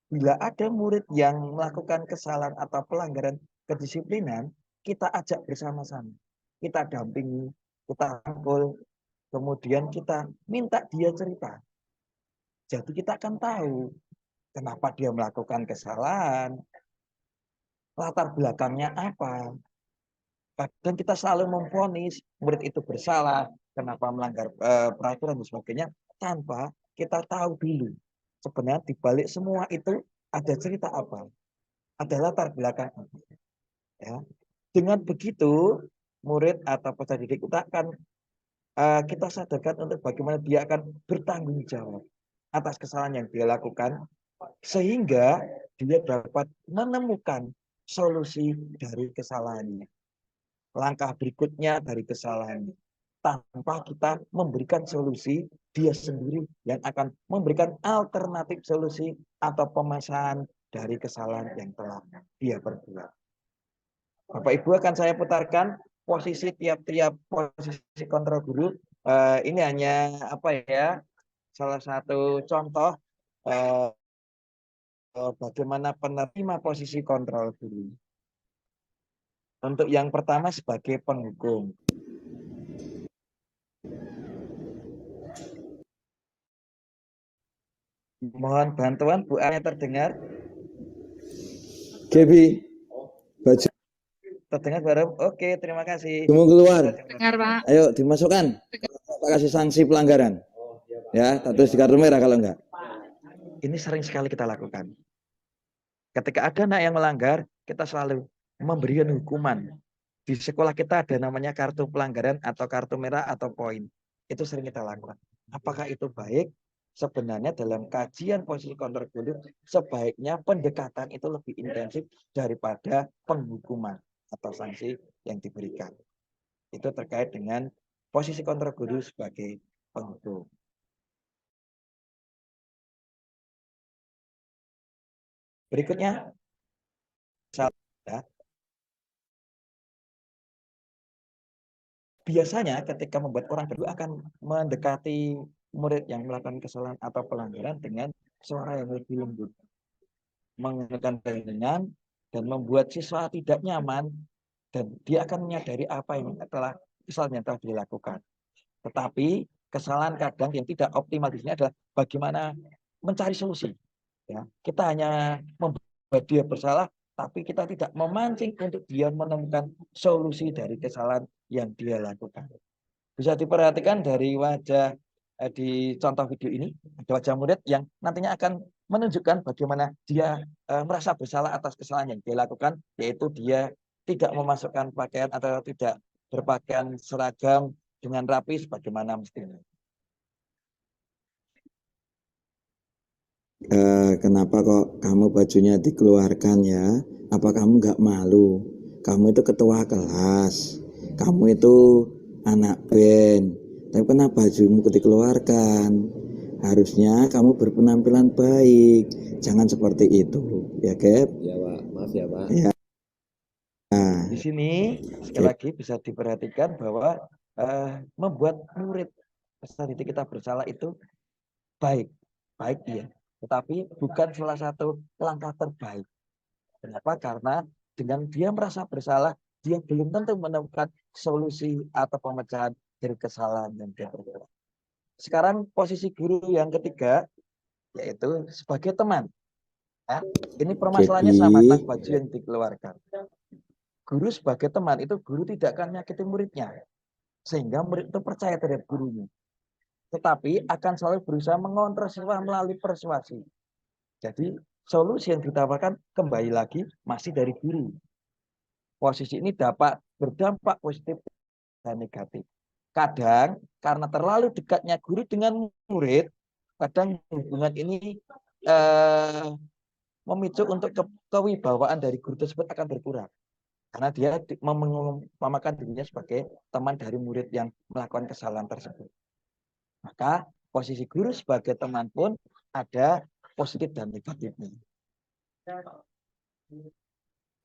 Bila ada murid yang melakukan kesalahan atau pelanggaran kedisiplinan, kita ajak bersama-sama. Kita dampingi, kita rangkul, kemudian kita minta dia cerita. Jadi kita akan tahu kenapa dia melakukan kesalahan, latar belakangnya apa. Kadang kita selalu memvonis murid itu bersalah, kenapa melanggar peraturan dan sebagainya, tanpa kita tahu dulu. Sebenarnya di balik semua itu ada cerita apa, ada latar belakang apa. Ya. Dengan begitu, murid atau peserta didik kita akan kita sadarkan untuk bagaimana dia akan bertanggung jawab atas kesalahan yang dia lakukan, sehingga dia dapat menemukan solusi dari kesalahannya. Langkah berikutnya dari kesalahannya. Tanpa kita memberikan solusi, dia sendiri yang akan memberikan alternatif solusi atau pemasangan dari kesalahan yang telah dia perbuat. Bapak Ibu akan saya putarkan posisi tiap-tiap posisi kontrol guru. Ini hanya apa ya? Salah satu contoh bagaimana penerima posisi kontrol guru. Untuk yang pertama sebagai penghukum. Mohon bantuan Bu Anya terdengar? Gaby, baju Terdengar baru? Oke, terima kasih. mau keluar. Dengar, Pak. Ayo dimasukkan. Pak kasih sanksi pelanggaran. Ya, terus di kartu merah kalau enggak. Ini sering sekali kita lakukan. Ketika ada anak yang melanggar, kita selalu memberikan hukuman. Di sekolah kita ada namanya kartu pelanggaran atau kartu merah atau poin. Itu sering kita lakukan. Apakah itu baik? Sebenarnya dalam kajian posisi kontrol guru, sebaiknya pendekatan itu lebih intensif daripada penghukuman atau sanksi yang diberikan. Itu terkait dengan posisi kontrol guru sebagai penghukum. Berikutnya, ya. Biasanya ketika membuat orang kedua akan mendekati murid yang melakukan kesalahan atau pelanggaran dengan suara yang lebih lembut, mengenakan ringan dan membuat siswa tidak nyaman, dan dia akan menyadari apa yang kesalahan yang telah dilakukan. Tetapi kesalahan kadang yang tidak optimal di sini adalah bagaimana mencari solusi. Ya, kita hanya membuat dia bersalah, tapi kita tidak memancing untuk dia menemukan solusi dari kesalahan yang dia lakukan. Bisa diperhatikan dari wajah di contoh video ini, ada wajah murid yang nantinya akan menunjukkan bagaimana dia merasa bersalah atas kesalahan yang dia lakukan, yaitu dia tidak memasukkan pakaian atau tidak berpakaian seragam dengan rapi sebagaimana mestinya. Kenapa kok kamu bajunya dikeluarkan ya? Apa kamu nggak malu? Kamu itu ketua kelas, kamu itu anak band, tapi kenapa bajumu dikeluarkan? Harusnya kamu berpenampilan baik, jangan seperti itu, ya Gap? Ya Pak, maaf ya Pak. Ya. Nah, di sini sekali lagi bisa diperhatikan bahwa membuat murid peserta didik kita bersalah itu baik iya. Tetapi bukan salah satu langkah terbaik. Kenapa? Karena dengan dia merasa bersalah, dia belum tentu menemukan solusi atau pemecahan dari kesalahan yang dia perbuat. Sekarang posisi guru yang ketiga, yaitu sebagai teman. Ya, ini permasalahannya sama tentang baju yang dikeluarkan. Guru sebagai teman itu guru tidak akan menyakiti muridnya, sehingga murid itu percaya terhadap gurunya. Tetapi akan selalu berusaha mengontrol siswa melalui persuasi. Jadi solusi yang ditawarkan kembali lagi masih dari guru. posisi ini dapat berdampak positif dan negatif. Kadang karena terlalu dekatnya guru dengan murid, kadang hubungan ini memicu untuk kewibawaan dari guru tersebut akan berkurang. Karena dia memakan dirinya sebagai teman dari murid yang melakukan kesalahan tersebut. Maka posisi guru sebagai teman pun ada positif dan negatifnya.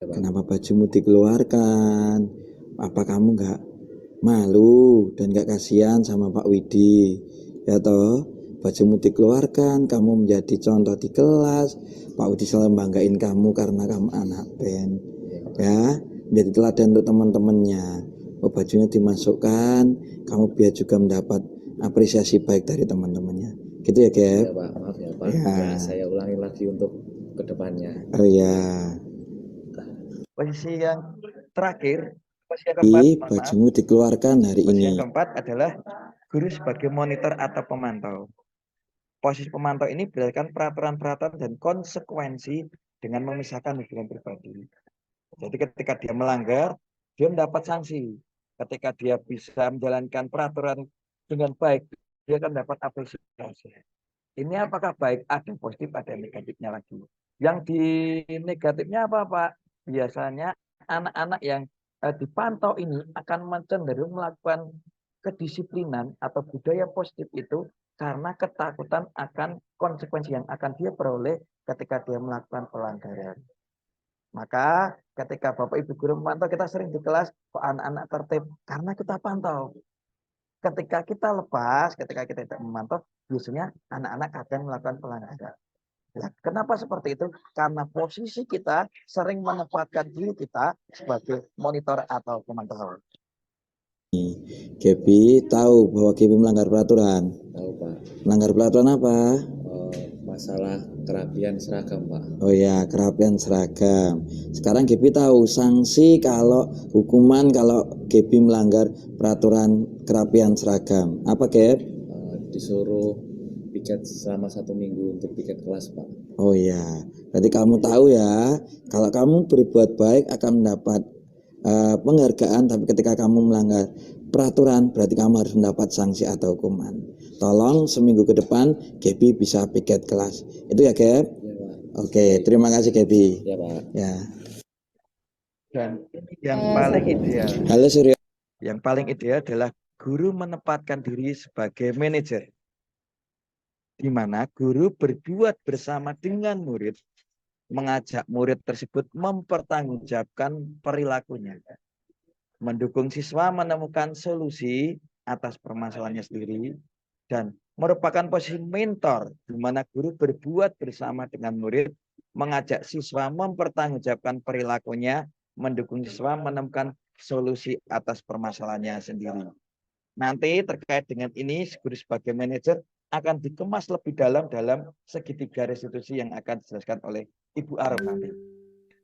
Kenapa bajumu dikeluarkan? Apa kamu nggak malu dan nggak kasihan sama Pak Widi? Ya toh, bajumu dikeluarkan, kamu menjadi contoh di kelas. Pak Widi selalu banggain kamu karena kamu anak band. Ya, menjadi teladan untuk teman-temannya. Oh, bajunya dimasukkan, kamu biar juga mendapat apresiasi baik dari teman-temannya. Gitu ya, Gap? Ya Pak, maaf ya Pak. Ya. Ya, saya ulangi lagi untuk kedepannya. Oh ya. Posisi yang terakhir, posisi yang keempat, Bajumu dikeluarkan hari posisi ini. yang keempat adalah guru sebagai monitor atau pemantau. Posisi pemantau ini berdasarkan peraturan-peraturan dan konsekuensi dengan memisahkan hubungan pribadi. Jadi ketika dia melanggar, dia mendapat sanksi. Ketika dia bisa menjalankan peraturan dengan baik, dia akan dapat apresiasi. Ini apakah baik? Ada positif, ada negatifnya lagi. Yang di negatifnya apa, Pak? Biasanya anak-anak yang dipantau ini akan cenderung melakukan kedisiplinan atau budaya positif itu karena ketakutan akan konsekuensi yang akan dia peroleh ketika dia melakukan pelanggaran. Maka ketika Bapak Ibu guru memantau, kita sering di kelas kok anak-anak tertib karena kita pantau. Ketika kita lepas, ketika kita tidak memantau, biasanya anak-anak kadang melakukan pelanggaran. Ya, kenapa seperti itu? Karena posisi kita sering menempatkan diri kita sebagai monitor atau pemantau. Gaby tahu bahwa Gaby melanggar peraturan. Tahu Pak. Melanggar peraturan apa? Masalah kerapian seragam Pak. Oh ya, kerapian seragam. Sekarang Gaby tahu sanksi kalau hukuman kalau Gaby melanggar peraturan kerapian seragam. Apa, Gap? Disuruh piket selama 1 minggu untuk piket kelas Pak. Oh ya, berarti kamu tahu ya, kalau kamu berbuat baik akan mendapat penghargaan, tapi ketika kamu melanggar peraturan berarti kamu harus mendapat sanksi atau hukuman. Tolong seminggu ke depan Gaby bisa piket kelas. Itu ya, Gap? Ya Pak. Oke, terima kasih Gaby. Ya Pak. Ya. Dan yang paling ideal. Halo Suryo. Yang paling ideal adalah guru menempatkan diri sebagai manajer, di mana guru berbuat bersama dengan murid, mengajak murid tersebut mempertanggungjawabkan perilakunya, mendukung siswa menemukan solusi atas permasalahannya sendiri, dan merupakan posisi mentor, di mana guru berbuat bersama dengan murid, mengajak siswa mempertanggungjawabkan perilakunya, mendukung siswa menemukan solusi atas permasalahannya sendiri. Nanti terkait dengan ini, guru sebagai manajer akan dikemas lebih dalam segitiga restitusi yang akan dijelaskan oleh Ibu Arum nanti.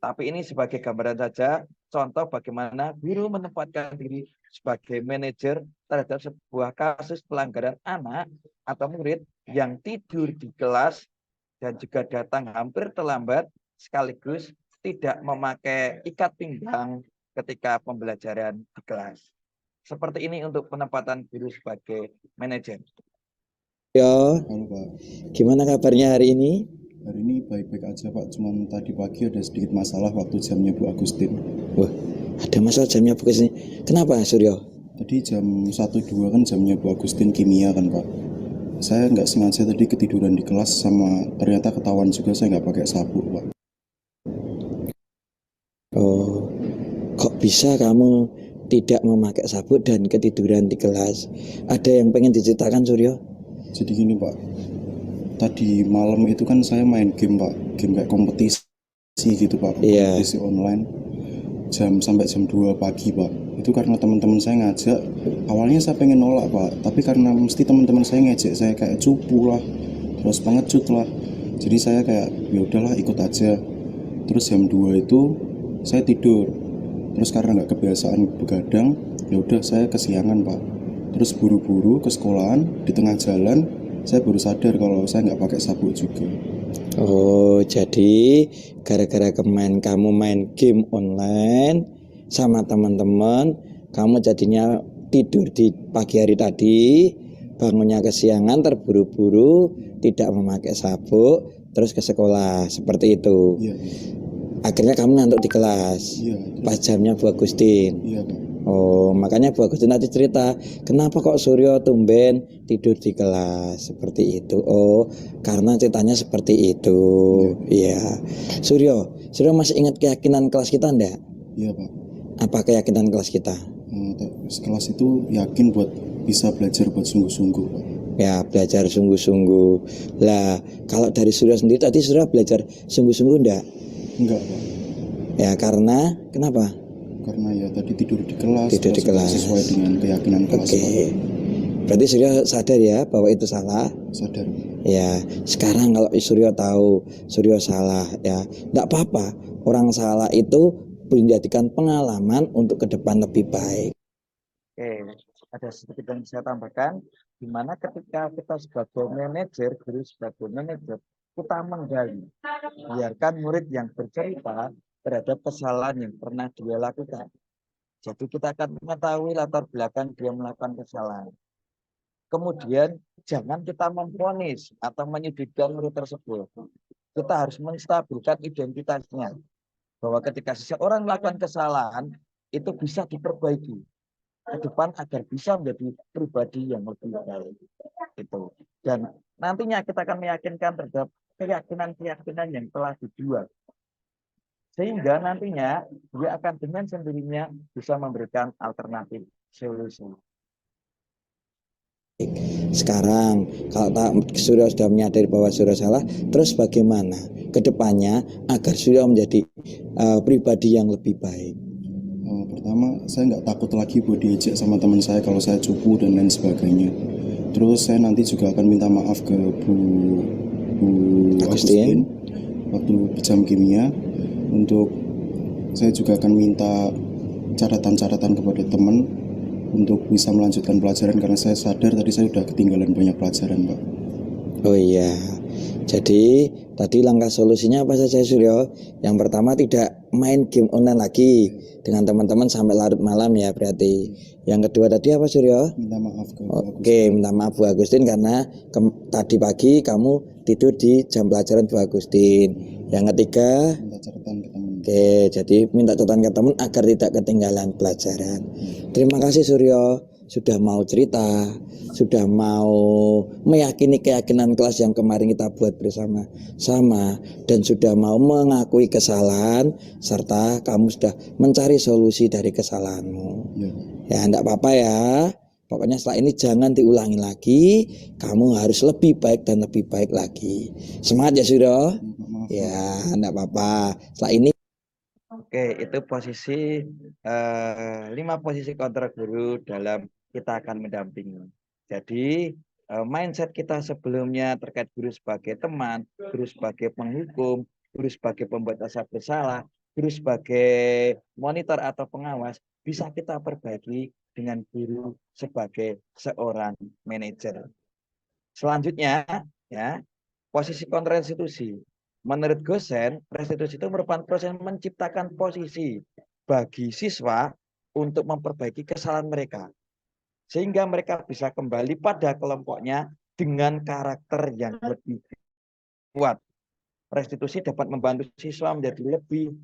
Tapi ini sebagai gambaran saja, contoh bagaimana guru menempatkan diri sebagai manajer terhadap sebuah kasus pelanggaran anak atau murid yang tidur di kelas dan juga datang hampir terlambat, sekaligus tidak memakai ikat pinggang ketika pembelajaran di kelas. Seperti ini untuk penempatan guru sebagai manajer. Yo, Halo Pak, gimana kabarnya hari ini? hari ini baik-baik aja Pak, cuman tadi pagi ada sedikit masalah waktu jamnya Bu Agustin. Wah, ada masalah jamnya Bu Agustin. Kenapa, Suryo? Tadi jam 1-2 kan jamnya Bu Agustin kimia kan Pak. Saya nggak sengaja tadi ketiduran di kelas, sama ternyata ketahuan juga saya nggak pakai sabuk Pak. Oh, kok bisa kamu tidak memakai sabuk dan ketiduran di kelas? Ada yang pengen diceritakan, Suryo? Jadi gini Pak, tadi malam itu kan saya main game Pak, game kayak kompetisi gitu Pak, Iya. kompetisi online sampai jam 2 pagi Pak. Itu karena teman-teman saya ngajak, awalnya saya pengen nolak Pak, tapi karena mesti teman-teman saya ngejek saya kayak cupu lah, terus pengecut lah, jadi saya kayak ya udahlah ikut aja. Terus jam 2 itu saya tidur, terus karena nggak kebiasaan begadang, ya udah saya kesiangan Pak. Terus buru-buru ke sekolahan, di tengah jalan saya baru sadar kalau saya nggak pakai sabuk juga. Oh, jadi gara-gara kamu main game online sama teman-teman, kamu jadinya tidur di pagi hari tadi, bangunnya kesiangan, terburu-buru, tidak memakai sabuk, terus ke sekolah, seperti itu. Iya, Akhirnya kamu ngantuk di kelas, iya, pas jamnya Bu Agustin. iya Pak. Oh, makanya Bu Agustin tadi cerita, kenapa kok Suryo tumben tidur di kelas seperti itu? Oh, karena ceritanya seperti itu. Iya. Suryo masih ingat keyakinan kelas kita enggak? Iya Pak. Apa keyakinan kelas kita? Kelas itu yakin buat bisa belajar buat sungguh-sungguh Pak. Ya, belajar sungguh-sungguh. Lah, kalau dari Suryo sendiri tadi Suryo belajar sungguh-sungguh enggak? Enggak Pak. Ya, karena kenapa? Karena ya tadi tidur di kelas, Tidur di kelas. sesuai dengan keyakinan kelas. Oke. Berarti Suryo sadar ya bahwa itu salah. Sadar. Ya, sekarang kalau Suryo tahu Suryo salah, ya enggak apa-apa. Orang salah itu menjadikan pengalaman untuk ke depan lebih baik. Oke, ada sedikit yang saya tambahkan, di mana ketika kita sebagai manajer, guru sebagai manajer, kita menggali, biarkan murid yang bercerita terhadap kesalahan yang pernah dia lakukan. Jadi kita akan mengetahui latar belakang dia melakukan kesalahan. Kemudian jangan kita memvonis atau menyudutkan murid tersebut. Kita harus menstabilkan identitasnya. Bahwa ketika seseorang melakukan kesalahan, itu bisa diperbaiki ke depan agar bisa menjadi pribadi yang lebih baik. Itu. Dan nantinya kita akan meyakinkan terhadap keyakinan-keyakinan yang telah dijual. Sehingga nantinya dia akan dengan sendirinya bisa memberikan alternatif solusi. Sekarang kalau Suryo sudah menyadari bahwa Suryo salah, terus bagaimana ke depannya agar Suryo menjadi pribadi yang lebih baik? Pertama, saya nggak takut lagi buat diejek sama teman saya kalau saya cupu dan lain sebagainya. Terus saya nanti juga akan minta maaf ke Bu Agustin waktu jam kimia. Untuk saya juga akan minta catatan-catatan kepada teman untuk bisa melanjutkan pelajaran karena saya sadar tadi saya sudah ketinggalan banyak pelajaran, Pak. Oh iya, jadi tadi langkah solusinya apa saja Suryo? Yang pertama tidak main game online lagi dengan teman-teman sampai larut malam ya berarti. Yang kedua tadi apa Suryo? Minta maaf ke Bu Agustin. Oke, minta maaf Bu Agustin karena tadi pagi kamu tidur di jam pelajaran Bu Agustin. Yang ketiga, minta catatan ke teman. Oke, jadi minta catatan ke teman agar tidak ketinggalan pelajaran. Terima kasih Suryo sudah mau cerita, sudah mau meyakini keyakinan kelas yang kemarin kita buat bersama-sama, dan sudah mau mengakui kesalahan serta kamu sudah mencari solusi dari kesalahanmu. Ya, enggak apa-apa ya. Pokoknya setelah ini jangan diulangi lagi, kamu harus lebih baik dan lebih baik lagi. Semangat ya Suryo. Ya, enggak apa-apa. Setelah ini Oke, itu posisi 5 posisi kontrak guru dalam kita akan mendampingi. Jadi mindset kita sebelumnya terkait guru sebagai teman, guru sebagai penghukum, guru sebagai pembuat rasa bersalah, guru sebagai monitor atau pengawas bisa kita perbaiki dengan guru sebagai seorang manajer. Selanjutnya, ya, posisi kontrainstitusi. Menurut Gosen, restitusi itu merupakan proses menciptakan posisi bagi siswa untuk memperbaiki kesalahan mereka. Sehingga mereka bisa kembali pada kelompoknya dengan karakter yang lebih kuat. Restitusi dapat membantu siswa menjadi lebih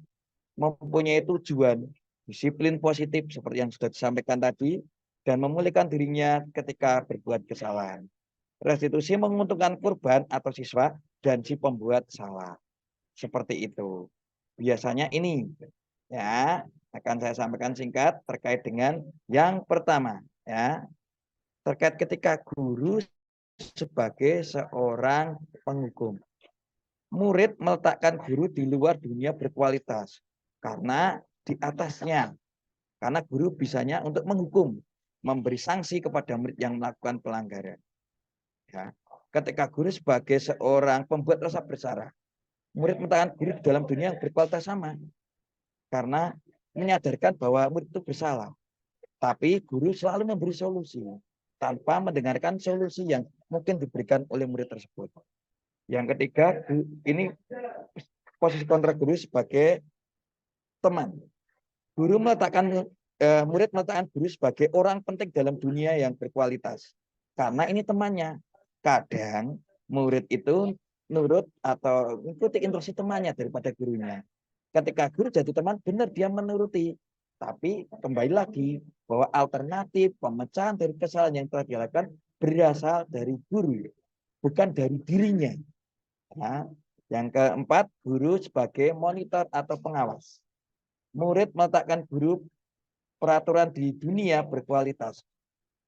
mempunyai tujuan, disiplin positif seperti yang sudah disampaikan tadi, dan memulihkan dirinya ketika berbuat kesalahan. Restitusi menguntungkan korban atau siswa dan si pembuat salah. Seperti itu. Biasanya ini ya akan saya sampaikan singkat terkait dengan yang pertama ya. Terkait ketika guru sebagai seorang penghukum. Murid meletakkan guru di luar dunia berkualitas karena di atasnya. Karena guru bisanya untuk menghukum, memberi sanksi kepada murid yang melakukan pelanggaran. Ya. Ketika guru sebagai seorang pembuat rasa bersalah, murid meletakkan guru dalam dunia yang berkualitas sama. Karena menyadarkan bahwa murid itu bersalah. Tapi guru selalu memberi solusi tanpa mendengarkan solusi yang mungkin diberikan oleh murid tersebut. Yang ketiga, ini posisi kontrak guru sebagai teman. murid meletakkan guru sebagai orang penting dalam dunia yang berkualitas. Karena ini temannya. Kadang murid itu nurut atau mengikuti instruksi temannya daripada gurunya. Ketika guru jadi teman, benar dia menuruti. Tapi kembali lagi bahwa alternatif pemecahan dari kesalahan yang telah dilakukan berasal dari guru, bukan dari dirinya. Nah, yang keempat, guru sebagai monitor atau pengawas. Murid meletakkan guru peraturan di dunia berkualitas.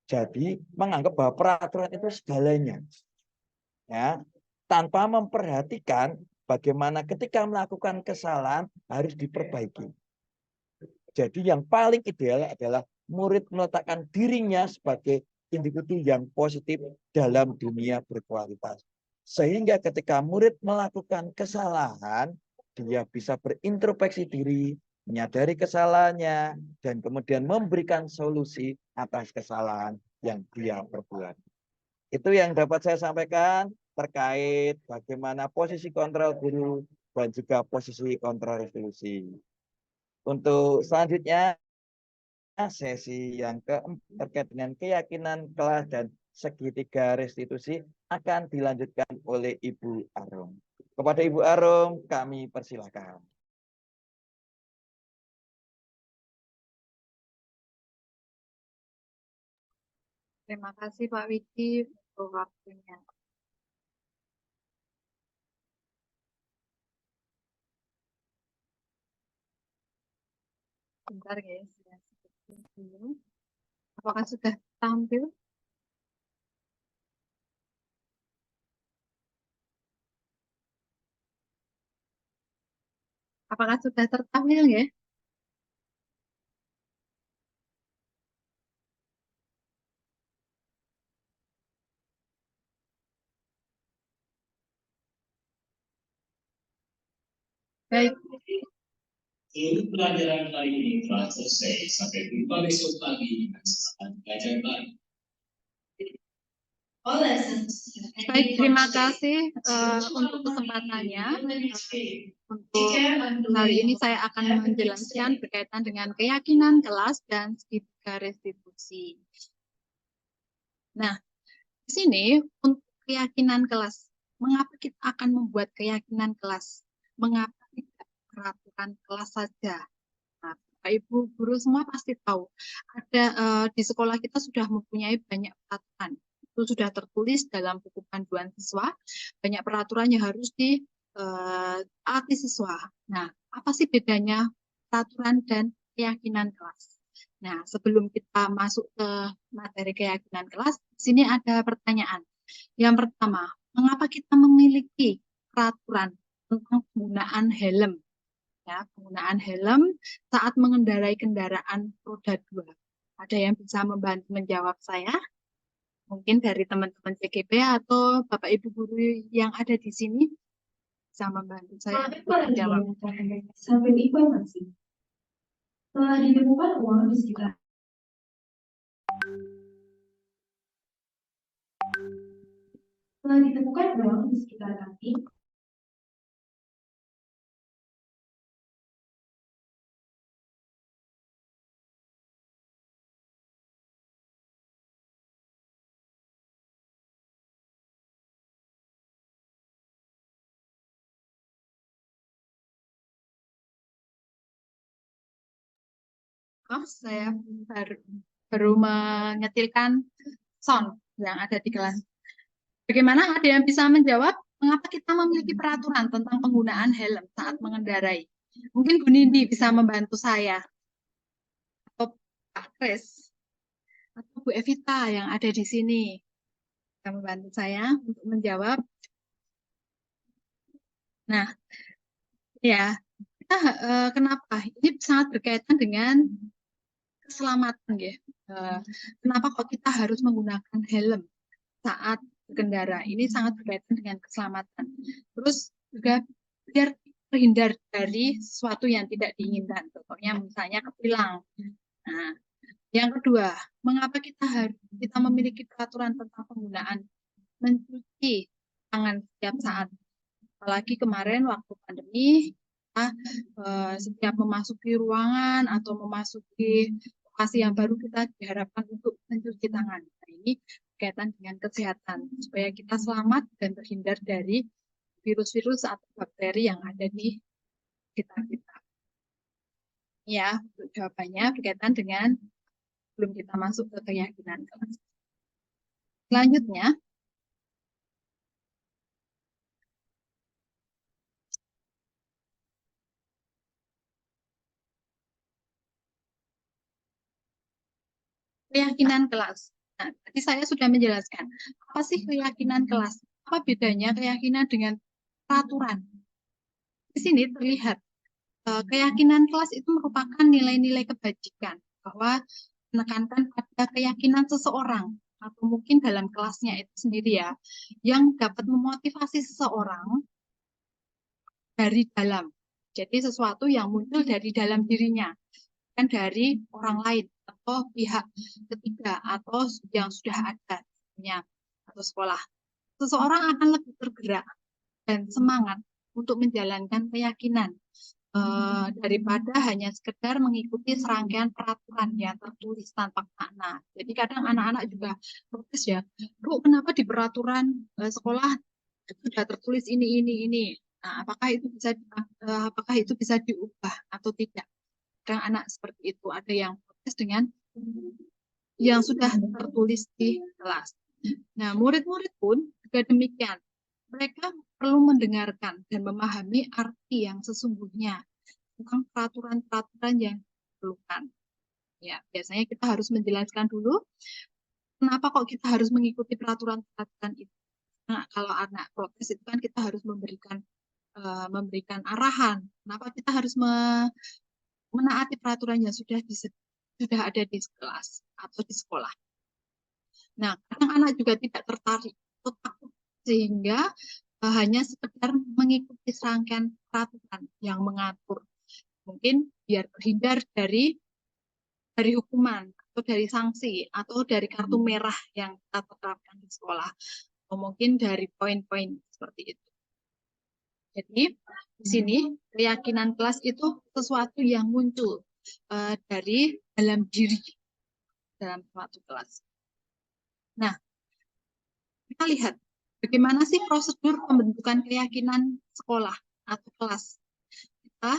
Jadi menganggap bahwa peraturan itu segalanya. Ya, tanpa memperhatikan bagaimana ketika melakukan kesalahan harus diperbaiki. Jadi yang paling ideal adalah murid meletakkan dirinya sebagai individu yang positif dalam dunia berkualitas. Sehingga ketika murid melakukan kesalahan, dia bisa berintrospeksi diri, menyadari kesalahannya, dan kemudian memberikan solusi atas kesalahan yang dia perbuat. Itu yang dapat saya sampaikan terkait bagaimana posisi kontrol guru dan juga posisi kontrol restitusi. Untuk selanjutnya, sesi yang keempat terkait dengan keyakinan kelas dan segitiga restitusi akan dilanjutkan oleh Ibu Arum. Kepada Ibu Arum, kami persilakan. Terima kasih Pak Widi untuk waktunya. Bentar guys, ya. Apakah sudah tampil? Apakah sudah tertampil ya? Baik. Seluruh pelajaran hari ini telah selesai. Sampai jumpa besok pagi dengan kesempatan belajar baru. Baik, terima kasih untuk kesempatannya. Untuk kali ini saya akan menjelaskan berkaitan dengan keyakinan kelas dan segitiga restitusi. Nah, di sini untuk keyakinan kelas, mengapa kita akan membuat keyakinan kelas? Mengapa tidak peraturan kelas saja? Nah, Bapak Ibu guru semua pasti tahu, ada di sekolah kita sudah mempunyai banyak peraturan. Itu sudah tertulis dalam buku panduan siswa, banyak peraturan yang harus ditaati siswa. Nah, apa sih bedanya peraturan dan keyakinan kelas? Nah, sebelum kita masuk ke materi keyakinan kelas, di sini ada pertanyaan. Yang pertama, mengapa kita memiliki peraturan tentang penggunaan helm? Ya, penggunaan helm saat mengendarai kendaraan roda 2. Ada yang bisa membantu menjawab saya? Mungkin dari teman-teman CGP atau Bapak Ibu guru yang ada di sini bisa membantu saya untuk menjawab. Sampai informasi. Telah ditemukan uang di sekitar kami. Saya baru menyetilkan sound yang ada di kelas. Bagaimana, ada yang bisa menjawab mengapa kita memiliki peraturan tentang penggunaan helm saat mengendarai? Mungkin Bu Nindi bisa membantu saya, atau Pak Kris, atau Bu Evita yang ada di sini bisa membantu saya untuk menjawab. Nah, ya, kenapa? Ini sangat berkaitan dengan keselamatan ya. Kenapa kok kita harus menggunakan helm saat berkendara? Ini sangat berkaitan dengan keselamatan. Terus juga biar terhindar dari sesuatu yang tidak diinginkan. Contohnya misalnya ketilang. Nah, yang kedua, mengapa kita memiliki peraturan tentang penggunaan mencuci tangan setiap saat? Apalagi kemarin waktu pandemi, kita setiap memasuki ruangan atau memasuki lokasi yang baru kita diharapkan untuk mencuci tangan. Nah, ini berkaitan dengan kesehatan supaya kita selamat dan terhindar dari virus-virus atau bakteri yang ada di sekitar kita. Ya, untuk jawabannya berkaitan dengan sebelum kita masuk ke keyakinan kelas. Selanjutnya, keyakinan kelas. Nah, tadi saya sudah menjelaskan, apa sih keyakinan kelas? Apa bedanya keyakinan dengan peraturan? Di sini terlihat, keyakinan kelas itu merupakan nilai-nilai kebajikan, bahwa menekankan pada keyakinan seseorang, atau mungkin dalam kelasnya itu sendiri ya, yang dapat memotivasi seseorang dari dalam. Jadi sesuatu yang muncul dari dalam dirinya, bukan dari orang lain atau pihak ketiga atau yang sudah ada atau sekolah. Seseorang akan lebih tergerak dan semangat untuk menjalankan keyakinan daripada hanya sekedar mengikuti serangkaian peraturan yang tertulis tanpa makna. Jadi kadang anak-anak juga protes ya, Bu, kenapa di peraturan sekolah sudah tertulis ini. Nah, apakah itu bisa diubah atau tidak? Kadang anak seperti itu, ada yang protes dengan yang sudah tertulis di kelas. Nah, murid-murid pun juga demikian. Mereka perlu mendengarkan dan memahami arti yang sesungguhnya tentang peraturan-peraturan yang diperlukan. Ya, biasanya kita harus menjelaskan dulu kenapa kok kita harus mengikuti peraturan-peraturan itu. Nah, kalau anak protes itu kan kita harus memberikan arahan. Kenapa kita harus menaati peraturan yang sudah ada di kelas atau di sekolah. Nah, kadang anak juga tidak tertarik atau takut sehingga hanya sekedar mengikuti serangkaian peraturan yang mengatur. Mungkin biar terhindar dari hukuman atau dari sanksi atau dari kartu merah yang kita terapkan di sekolah, atau mungkin dari poin-poin seperti itu. Jadi di sini keyakinan kelas itu sesuatu yang muncul dari dalam diri dalam suatu kelas. Nah, kita lihat bagaimana sih prosedur pembentukan keyakinan sekolah atau kelas. Kita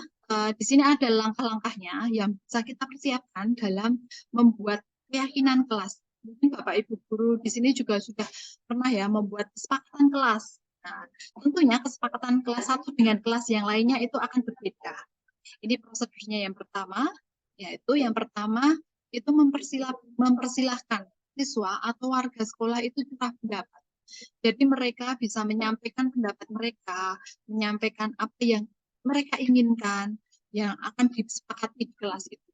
di sini ada langkah-langkahnya yang bisa kita persiapkan dalam membuat keyakinan kelas. Mungkin Bapak Ibu guru di sini juga sudah pernah ya membuat kesepakatan kelas. Nah, tentunya kesepakatan kelas satu dengan kelas yang lainnya itu akan berbeda. Ini prosedurnya yang pertama, yaitu yang pertama itu mempersilahkan siswa atau warga sekolah itu curah pendapat. Jadi mereka bisa menyampaikan pendapat mereka, menyampaikan apa yang mereka inginkan, yang akan disepakati di kelas itu.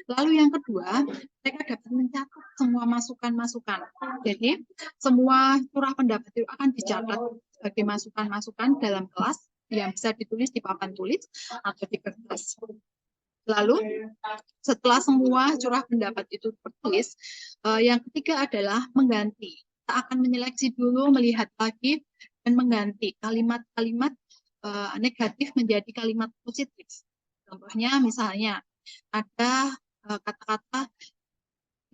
Lalu yang kedua, mereka dapat mencatat semua masukan-masukan. Jadi semua curah pendapat itu akan dicatat sebagai masukan-masukan dalam kelas yang bisa ditulis di papan tulis atau di kertas. Lalu setelah semua curah pendapat itu tertulis, yang ketiga adalah mengganti. Kita akan menyeleksi dulu, melihat lagi, dan mengganti kalimat-kalimat negatif menjadi kalimat positif. Contohnya misalnya ada kata-kata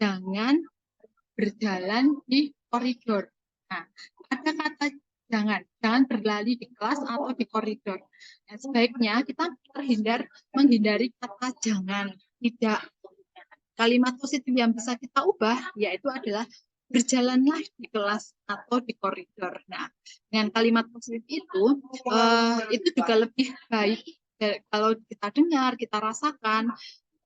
jangan berjalan di koridor. Nah, ada kata jangan berlari di kelas atau di koridor. Nah, sebaiknya kita menghindari kata jangan, tidak. Kalimat positif yang bisa kita ubah yaitu adalah berjalanlah di kelas atau di koridor. Nah, dengan kalimat positif itu juga lebih baik kalau kita dengar, kita rasakan.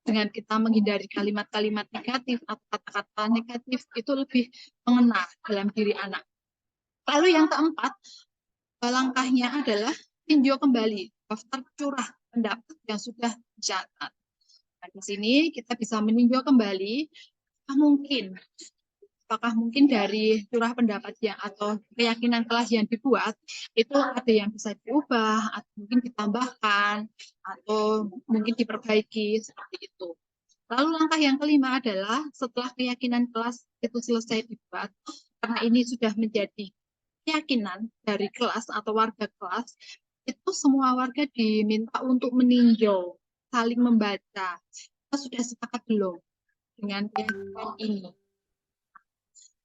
Dengan kita menghindari kalimat-kalimat negatif atau kata-kata negatif itu lebih mengena dalam diri anak. Lalu yang keempat, langkahnya adalah tinjau kembali daftar curah pendapat yang sudah dicatat. Nah, di sini kita bisa meninjau kembali apakah mungkin dari curah pendapat atau keyakinan kelas yang dibuat itu ada yang bisa diubah atau mungkin ditambahkan atau mungkin diperbaiki seperti itu. Lalu langkah yang kelima adalah setelah keyakinan kelas itu selesai dibuat, karena ini sudah menjadi keyakinan dari kelas atau warga kelas, itu semua warga diminta untuk meninjau, saling membaca. Kita sudah sepakat belum dengan keyakinan ini?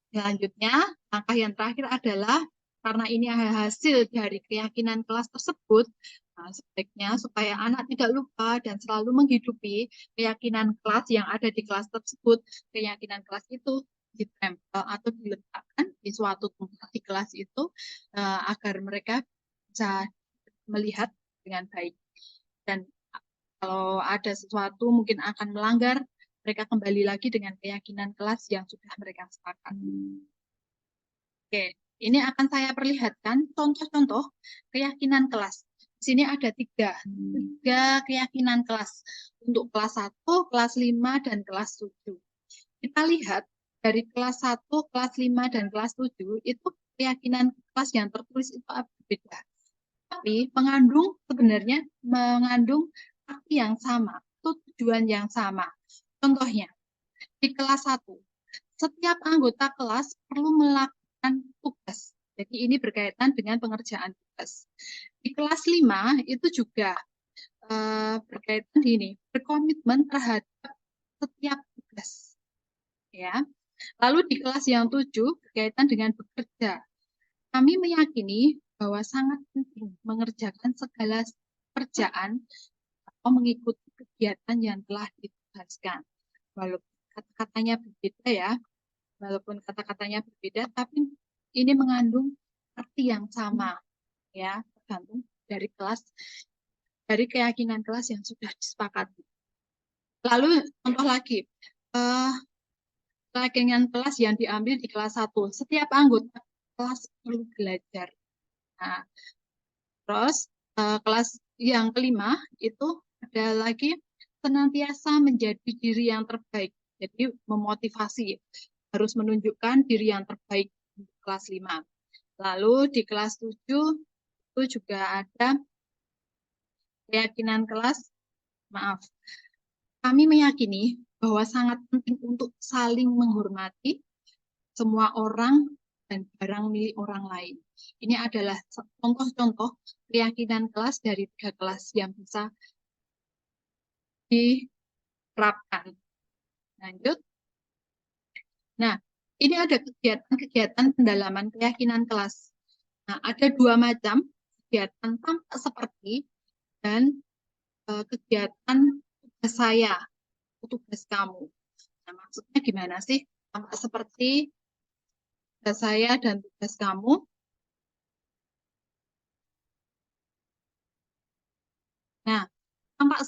Selanjutnya, langkah yang terakhir adalah karena ini hasil dari keyakinan kelas tersebut, nah, sebaiknya supaya anak tidak lupa dan selalu menghidupi keyakinan kelas yang ada di kelas tersebut, keyakinan kelas itu ditempel atau diletakkan di suatu tempat di kelas itu agar mereka bisa melihat dengan baik. Dan kalau ada sesuatu mungkin akan melanggar, mereka kembali lagi dengan keyakinan kelas yang sudah mereka sepakat. Oke, ini akan saya perlihatkan contoh-contoh keyakinan kelas. Di sini ada tiga keyakinan kelas untuk kelas 1, kelas 5, dan kelas 7. Kita lihat dari kelas 1, kelas 5, dan kelas 7 itu keyakinan kelas yang tertulis itu berbeda. Tapi sebenarnya mengandung arti yang sama, tujuan yang sama. Contohnya, di kelas 1, setiap anggota kelas perlu melakukan tugas. Jadi ini berkaitan dengan pengerjaan tugas. Di kelas 5 itu juga berkaitan ini, berkomitmen terhadap setiap tugas. Ya. Lalu di kelas yang 7 berkaitan dengan bekerja. Kami meyakini bahwa sangat penting mengerjakan segala pekerjaan atau mengikuti kegiatan yang telah ditugaskan. Walaupun kata-katanya berbeda ya, tapi ini mengandung arti yang sama ya, tergantung dari keyakinan kelas yang sudah disepakati. Lalu contoh lagi, keyakinan kelas yang diambil di kelas 1, setiap anggota kelas perlu belajar. Nah, terus kelas yang kelima itu ada lagi senantiasa menjadi diri yang terbaik. Jadi memotivasi, harus menunjukkan diri yang terbaik untuk kelas 5. Lalu di kelas 7 itu juga ada keyakinan kelas, kami meyakini bahwa sangat penting untuk saling menghormati semua orang dan barang milik orang lain. Ini adalah contoh-contoh keyakinan kelas dari 3 kelas yang bisa diterapkan. Lanjut. Nah, ini ada kegiatan pendalaman keyakinan kelas. Nah, ada 2 macam kegiatan tampak seperti dan kegiatan tugas saya, tugas kamu. Nah, maksudnya gimana sih? Tampak seperti tugas saya dan tugas kamu. Nah, tampak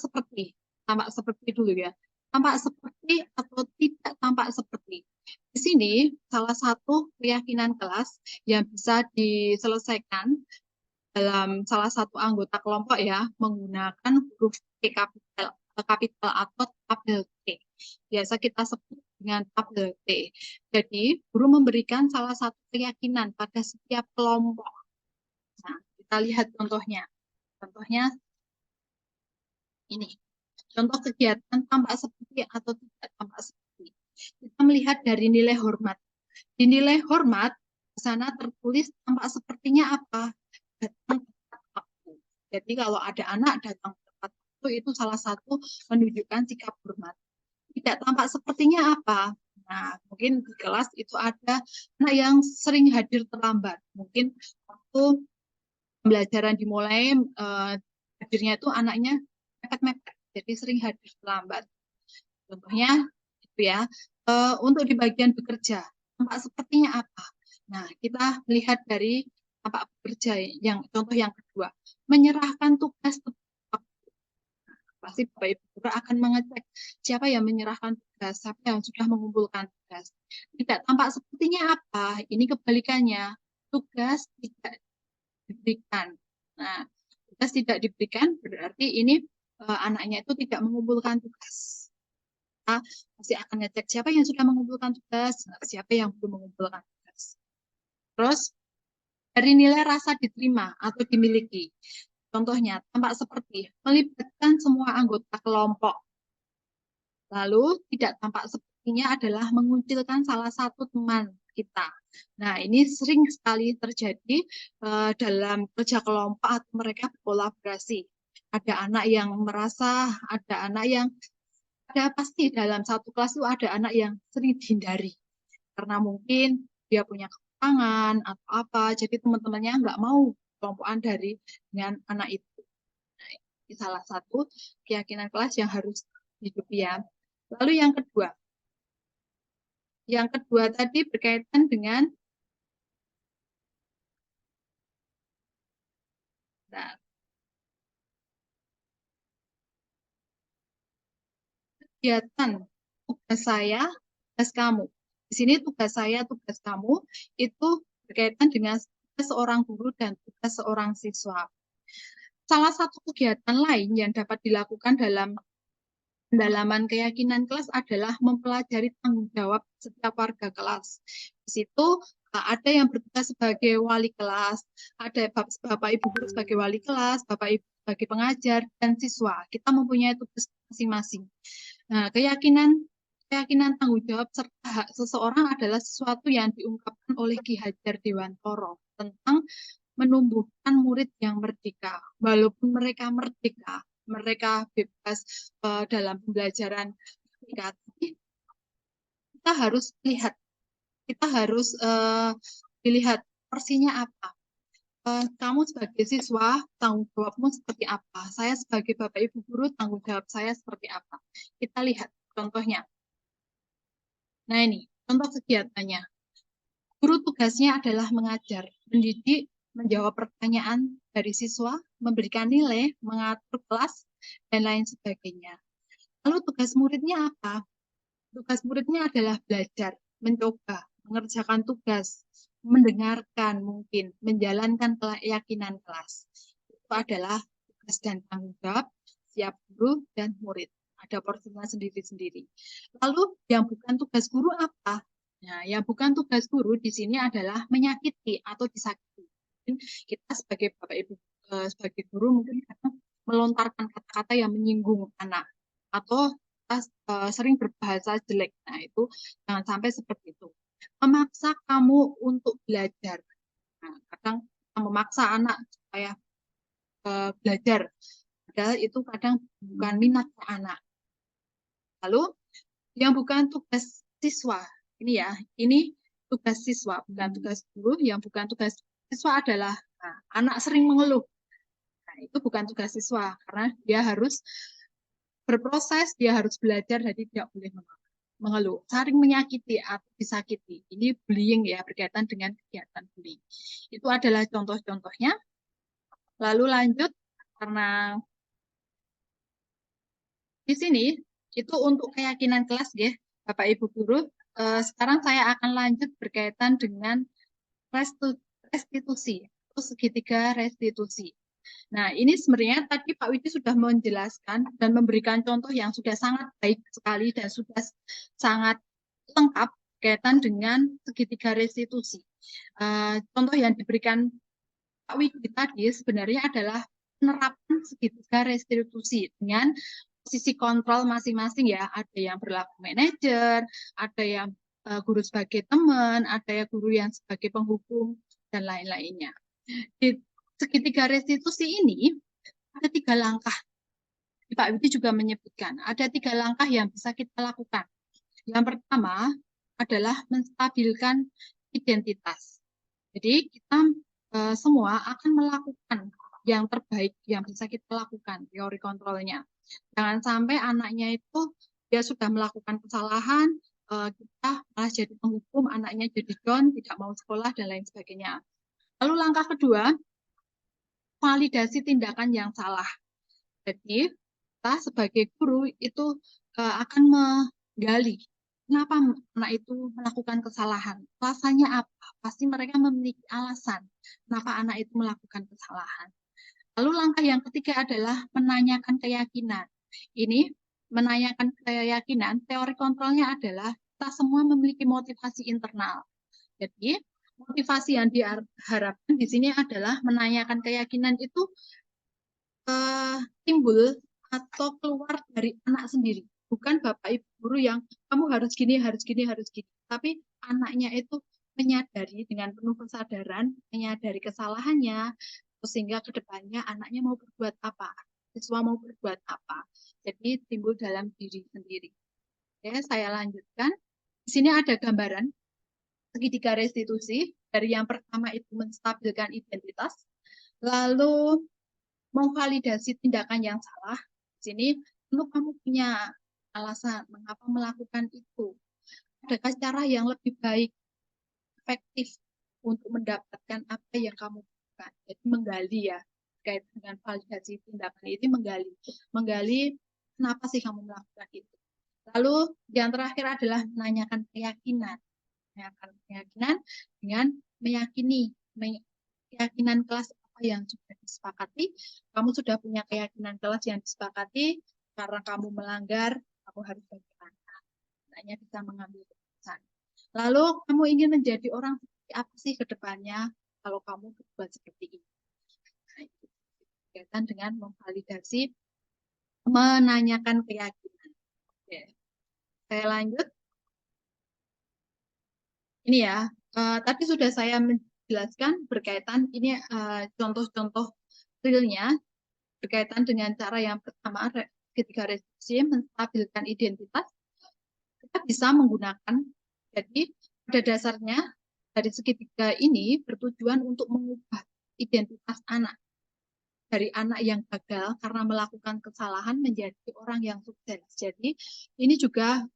seperti dulu ya. Tampak seperti atau tidak tampak seperti. Di sini salah satu keyakinan kelas yang bisa diselesaikan dalam salah satu anggota kelompok ya, menggunakan huruf T kapital atau tabel T. Biasa kita sebut dengan tabel T. Jadi, guru memberikan salah satu keyakinan pada setiap kelompok. Nah, kita lihat contohnya. Contohnya ini. Contoh kegiatan tampak seperti atau tidak tampak seperti. Kita melihat dari nilai hormat. Di nilai hormat, di sana tertulis tampak sepertinya apa? Datang tepat waktu. Jadi kalau ada anak datang tepat waktu, itu salah satu menunjukkan sikap hormat. Tidak tampak sepertinya apa? Nah, mungkin di kelas itu ada anak yang sering hadir terlambat. Mungkin waktu pembelajaran dimulai, hadirnya itu anaknya mepet-mepet. Jadi sering hadir terlambat. Contohnya itu ya. Untuk di bagian bekerja, tampak sepertinya apa? Nah, kita melihat dari tampak bekerja yang contoh yang kedua, menyerahkan tugas tepat. Pasti Bapak Ibu guru akan mengecek siapa yang menyerahkan tugas, siapa yang sudah mengumpulkan tugas. Tidak tampak sepertinya apa? Ini kebalikannya, tugas tidak diberikan. Nah, tugas tidak diberikan berarti ini anaknya itu tidak mengumpulkan tugas. Kita pasti akan ngecek siapa yang sudah mengumpulkan tugas, siapa yang belum mengumpulkan tugas. Terus dari nilai rasa diterima atau dimiliki. Contohnya tampak seperti melibatkan semua anggota kelompok. Lalu tidak tampak sepertinya adalah mengucilkan salah satu teman kita. Nah, ini sering sekali terjadi dalam kerja kelompok atau mereka berkolaborasi. Ada anak yang merasa, ada anak yang pasti dalam satu kelas itu ada anak yang sering dihindari karena mungkin dia punya kekurangan atau apa, jadi teman-temannya nggak mau kelompokan dengan anak itu. Nah, ini salah satu keyakinan kelas yang harus hidupi ya. Lalu yang kedua tadi berkaitan dengan kegiatan tugas saya, tugas kamu. Di sini tugas saya, tugas kamu itu berkaitan dengan tugas seorang guru dan tugas seorang siswa. Salah satu kegiatan lain yang dapat dilakukan dalam pendalaman keyakinan kelas adalah mempelajari tanggung jawab setiap warga kelas. Di situ ada yang bertugas sebagai wali kelas, ada Bapak Ibu guru sebagai wali kelas, Bapak Ibu sebagai pengajar, dan siswa. Kita mempunyai tugas masing-masing. Nah, keyakinan tanggung jawab serta hak seseorang adalah sesuatu yang diungkapkan oleh Ki Hajar Dewantara tentang menumbuhkan murid yang merdeka. Walaupun mereka merdeka, mereka bebas dalam pembelajaran, tapi kita harus lihat, dilihat porsinya apa. Kamu sebagai siswa, tanggung jawabmu seperti apa? Saya sebagai Bapak Ibu guru, tanggung jawab saya seperti apa? Kita lihat contohnya. Nah ini, contoh kegiatannya. Guru tugasnya adalah mengajar, mendidik, menjawab pertanyaan dari siswa, memberikan nilai, mengatur kelas, dan lain sebagainya. Lalu tugas muridnya apa? Tugas muridnya adalah belajar, mencoba, mengerjakan tugas, mendengarkan mungkin, menjalankan keyakinan kelas. Itu adalah tugas dan tanggung jawab setiap guru dan murid. Ada porsinya sendiri-sendiri. Lalu yang bukan tugas guru apa? Nah, yang bukan tugas guru di sini adalah menyakiti atau disakiti. Kita sebagai Bapak Ibu, sebagai guru mungkin melontarkan kata-kata yang menyinggung anak atau sering berbahasa jelek. Nah, itu jangan sampai seperti itu. Memaksa kamu untuk belajar. Nah, kadang memaksa anak supaya belajar. Padahal itu kadang bukan minat anak. Lalu yang bukan tugas siswa, ini tugas siswa, bukan tugas guru. Yang bukan tugas siswa adalah anak sering mengeluh. Nah, itu bukan tugas siswa karena dia harus berproses, dia harus belajar, jadi tidak boleh mengeluh. Saling menyakiti atau disakiti. Ini bullying ya, berkaitan dengan kegiatan bullying. Itu adalah contoh-contohnya. Lalu lanjut, karena di sini itu untuk keyakinan kelas ya, Bapak Ibu guru. Sekarang saya akan lanjut berkaitan dengan restitusi, atau segitiga restitusi. Nah, ini sebenarnya tadi Pak Widi sudah menjelaskan dan memberikan contoh yang sudah sangat baik sekali dan sudah sangat lengkap berkaitan dengan segitiga restitusi. Contoh yang diberikan Pak Widi tadi sebenarnya adalah penerapan segitiga restitusi dengan posisi kontrol masing-masing ya. Ada yang berlaku manajer, ada yang guru sebagai teman, ada yang guru yang sebagai penghukum, dan lain-lainnya. Di segitiga restitusi ini ada 3 langkah. Pak Widi juga menyebutkan ada 3 langkah yang bisa kita lakukan. Yang pertama adalah menstabilkan identitas. Jadi kita semua akan melakukan yang terbaik yang bisa kita lakukan, teori kontrolnya. Jangan sampai anaknya itu dia sudah melakukan kesalahan, kita malah jadi penghukum, anaknya jadi down, tidak mau sekolah, dan lain sebagainya. Lalu langkah kedua, validasi tindakan yang salah. Jadi, kita sebagai guru itu akan menggali kenapa anak itu melakukan kesalahan. Alasannya apa? Pasti mereka memiliki alasan kenapa anak itu melakukan kesalahan. Lalu langkah yang ketiga adalah menanyakan keyakinan. Ini menanyakan keyakinan, teori kontrolnya adalah kita semua memiliki motivasi internal. Jadi, motivasi yang diharapkan di sini adalah menanyakan keyakinan itu timbul atau keluar dari anak sendiri. Bukan Bapak Ibu guru yang kamu harus gini, harus gini, harus gini. Tapi anaknya itu menyadari dengan penuh kesadaran, menyadari kesalahannya, sehingga ke depannya anaknya mau berbuat apa, siswa mau berbuat apa. Jadi timbul dalam diri sendiri. Oke, saya lanjutkan. Di sini ada gambaran segitiga restitusi. Dari yang pertama itu menstabilkan identitas, lalu memvalidasi tindakan yang salah. Di sini tentu kamu punya alasan mengapa melakukan itu. Adakah cara yang lebih baik, efektif untuk mendapatkan apa yang kamu butuhkan? Jadi menggali ya, terkait dengan validasi tindakan itu menggali kenapa sih kamu melakukan itu. Lalu yang terakhir adalah menanyakan keyakinan dengan meyakini keyakinan kelas apa yang sudah disepakati. Kamu sudah punya keyakinan kelas yang disepakati, karena kamu melanggar, kamu harus bagaimana. Hanya bisa mengambil keputusan. Lalu kamu ingin menjadi orang seperti apa sih ke depannya kalau kamu berbuat seperti ini? Nah, itu berkaitan dengan memvalidasi, menanyakan keyakinan. Oke. Saya lanjut. Ini ya, tadi sudah saya menjelaskan berkaitan ini contoh-contoh realnya berkaitan dengan cara yang pertama ketika restitusi menstabilkan identitas. Kita bisa menggunakan, jadi pada dasarnya dari segitiga ini bertujuan untuk mengubah identitas anak dari anak yang gagal karena melakukan kesalahan menjadi orang yang sukses. Jadi ini juga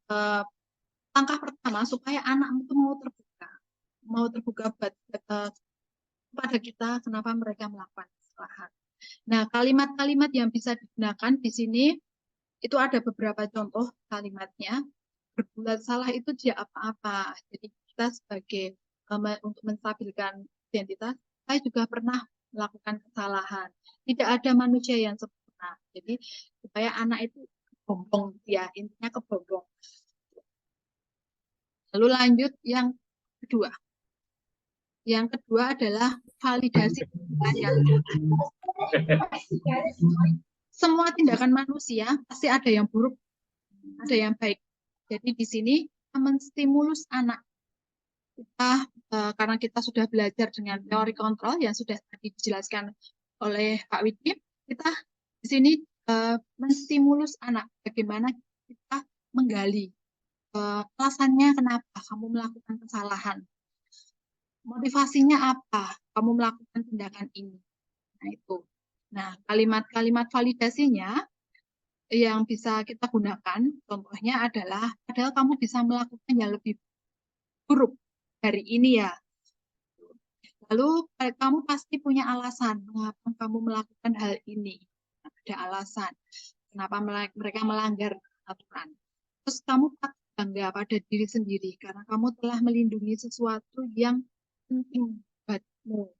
langkah pertama supaya anak itu mau terbuka kepada kita kenapa mereka melakukan kesalahan. Nah, kalimat-kalimat yang bisa digunakan di sini itu ada beberapa contoh kalimatnya. Berbuat salah itu tidak apa-apa. Jadi kita sebagai untuk menstabilkan identitas, saya juga pernah melakukan kesalahan. Tidak ada manusia yang sempurna. Jadi supaya anak itu kebombong, ya intinya kebombong. Lalu lanjut yang kedua. Yang kedua adalah validasi tindakan. Semua tindakan manusia pasti ada yang buruk, ada yang baik. Jadi di sini menstimulus anak. Kita karena kita sudah belajar dengan teori kontrol yang sudah tadi dijelaskan oleh Pak Widi, kita di sini menstimulus anak. Bagaimana kita menggali alasannya kenapa kamu melakukan kesalahan. Motivasinya apa kamu melakukan tindakan ini. Nah, itu. Nah, kalimat-kalimat validasinya yang bisa kita gunakan, contohnya adalah, padahal kamu bisa melakukan yang lebih buruk dari ini ya. Lalu, kamu pasti punya alasan mengapa kamu melakukan hal ini. Ada alasan kenapa mereka melanggar aturan. Terus kamu bangga pada diri sendiri, karena kamu telah melindungi sesuatu yang penting buatmu.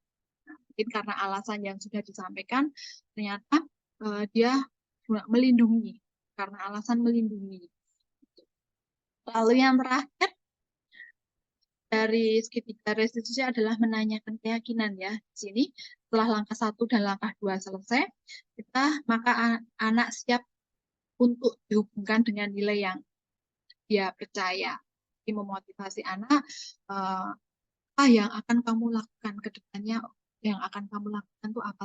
Mungkin karena alasan yang sudah disampaikan, ternyata dia melindungi, karena alasan melindungi. Lalu yang terakhir, dari segitiga restitusi adalah menanyakan keyakinan ya. Di sini, setelah langkah 1 dan langkah 2 selesai, maka anak siap untuk dihubungkan dengan nilai yang dia percaya. Jadi memotivasi anak, apa yang akan kamu lakukan ke depannya, yang akan kamu lakukan itu apa?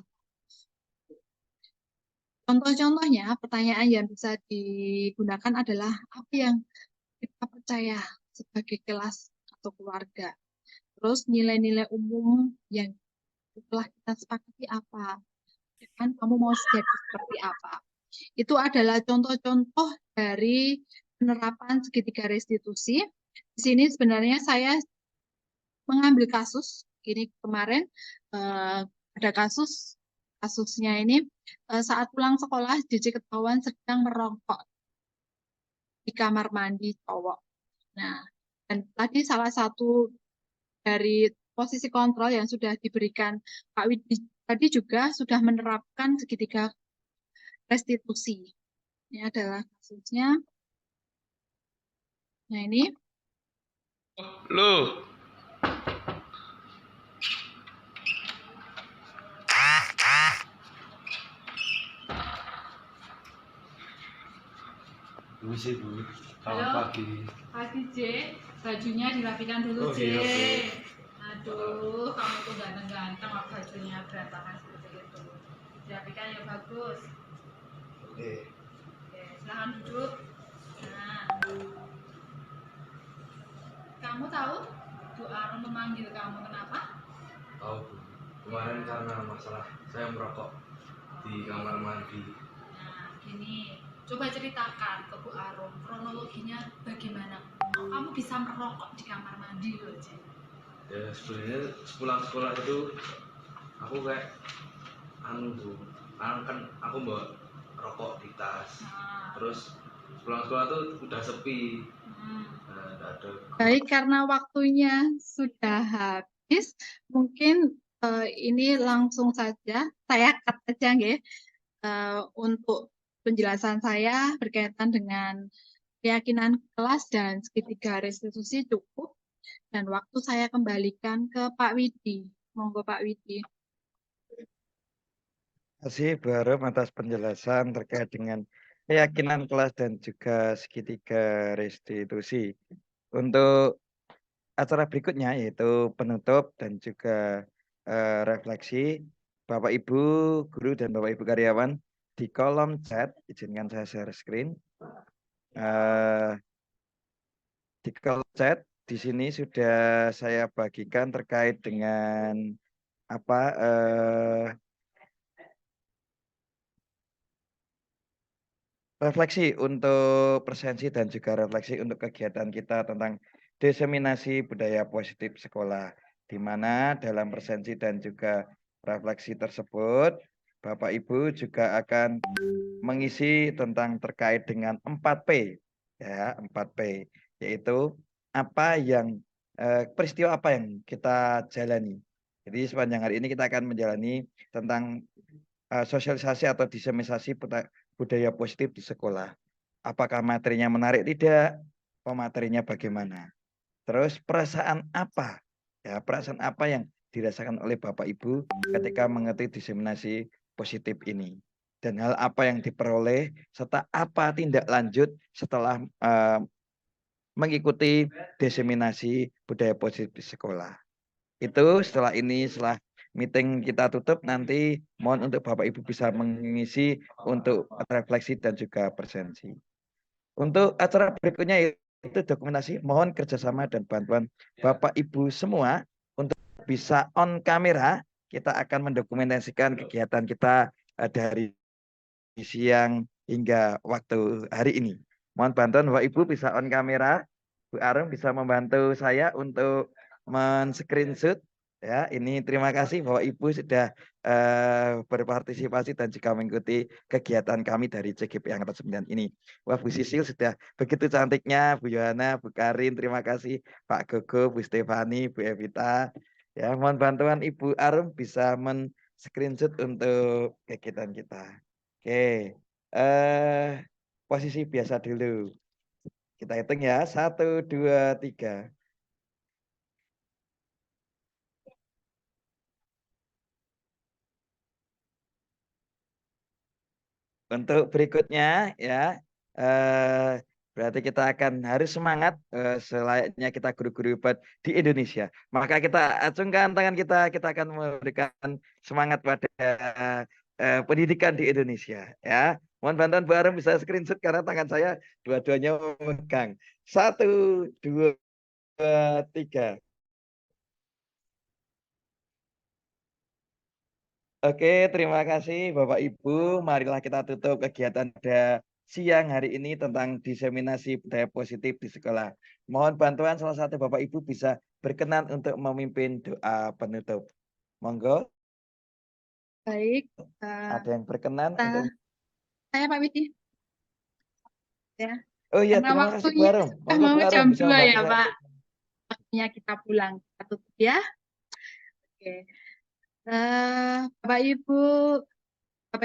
Contoh-contohnya, pertanyaan yang bisa digunakan adalah apa yang kita percaya sebagai kelas atau keluarga. Terus nilai-nilai umum yang telah kita sepakati apa? Kan kamu mau jadi seperti apa? Itu adalah contoh-contoh dari penerapan segitiga restitusi. Di sini sebenarnya saya mengambil kasus, ini kemarin ada kasusnya ini saat pulang sekolah JJ ketahuan sedang merokok di kamar mandi cowok. Nah, dan tadi salah satu dari posisi kontrol yang sudah diberikan Pak Widi tadi juga sudah menerapkan segitiga restitusi. Ini adalah kasusnya. Nah, ini. Loh. Misi Bu, selamat pagi. Pagi J, bajunya dirapikan dulu Oh, J. iya, Bu. Aduh, kamu tuh ganteng-ganteng kok bajunya berantakan seperti itu. Dirapikan yang bagus. Oke. Oke, silahkan duduk. Nah, kamu tahu Bu Arum memanggil kamu kenapa? Tahu Bu, kemarin karena masalah saya merokok di kamar mandi. Nah, gini, coba ceritakan ke Bu Arum kronologinya bagaimana kok kamu bisa merokok di kamar mandi loh, Cek? Ya sebenarnya sepulang sekolah itu aku kayak Bu, kan aku bawa rokok di tas. Terus sepulang sekolah tuh udah sepi. Nggak ada. Baik, karena waktunya sudah habis, mungkin ini langsung saja saya cut aja nggih, untuk penjelasan saya berkaitan dengan keyakinan kelas dan segitiga restitusi cukup, dan waktu saya kembalikan ke Pak Widi. Monggo Pak Widi. Terima kasih Bu Arum atas penjelasan terkait dengan keyakinan kelas dan juga segitiga restitusi. Untuk acara berikutnya yaitu penutup dan juga refleksi, Bapak Ibu guru dan Bapak Ibu karyawan di kolom chat, izinkan saya share screen. Di kolom chat di sini sudah saya bagikan terkait dengan apa refleksi untuk presensi dan juga refleksi untuk kegiatan kita tentang diseminasi budaya positif sekolah, di mana dalam presensi dan juga refleksi tersebut Bapak Ibu juga akan mengisi tentang terkait dengan 4P, ya 4P, yaitu apa yang peristiwa apa yang kita jalani. Jadi sepanjang hari ini kita akan menjalani tentang sosialisasi atau diseminasi budaya positif di sekolah. Apakah materinya menarik tidak? Materinya bagaimana? Terus perasaan apa? Ya, perasaan apa yang dirasakan oleh Bapak Ibu ketika mengerti diseminasi positif ini? Dan hal apa yang diperoleh serta apa tindak lanjut setelah mengikuti diseminasi budaya positif di sekolah. Itu setelah ini, setelah meeting kita tutup, nanti mohon untuk Bapak Ibu bisa mengisi untuk refleksi dan juga presensi. Untuk acara berikutnya itu dokumentasi, mohon kerjasama dan bantuan Bapak Ibu semua untuk bisa on kamera. Kita akan mendokumentasikan kegiatan kita dari siang hingga waktu hari ini. Mohon bantuan Bapak Ibu bisa on kamera. Bu Arum bisa membantu saya untuk men-screenshot ya. Ini terima kasih Bapak Ibu sudah berpartisipasi dan juga mengikuti kegiatan kami dari CGP Angkatan 9 ini. Wah, Bu Sisil sudah begitu cantiknya, Bu Yohana, Bu Karin, terima kasih Pak Gogo, Bu Stefani, Bu Evita. Ya, mohon bantuan Ibu Arum bisa men-screenshot untuk kegiatan kita. Oke, posisi biasa dulu. Kita hitung ya, 1, 2, 3. Untuk berikutnya ya, berarti kita akan harus semangat selayaknya kita guru-guru hebat di Indonesia. Maka kita acungkan tangan kita akan memberikan semangat pada pendidikan di Indonesia. Ya, mohon bantuan Bu Arum bisa screenshot karena tangan saya dua-duanya memegang. 1, 2, 3. Oke, terima kasih Bapak Ibu. Marilah kita tutup kegiatan pada siang hari ini tentang diseminasi budaya positif di sekolah. Mohon bantuan salah satu Bapak Ibu bisa berkenan untuk memimpin doa penutup. Monggo. Baik. Ada yang berkenan untuk saya Pak Widi. Ya. Oh iya, Karena terima kasih Bu waktunya Arum. sudah Monggo mau Bu Arum jam bisa 2 membantu ya saya. Pak. Waktunya kita pulang. Kita tutup ya. Oke. Bapak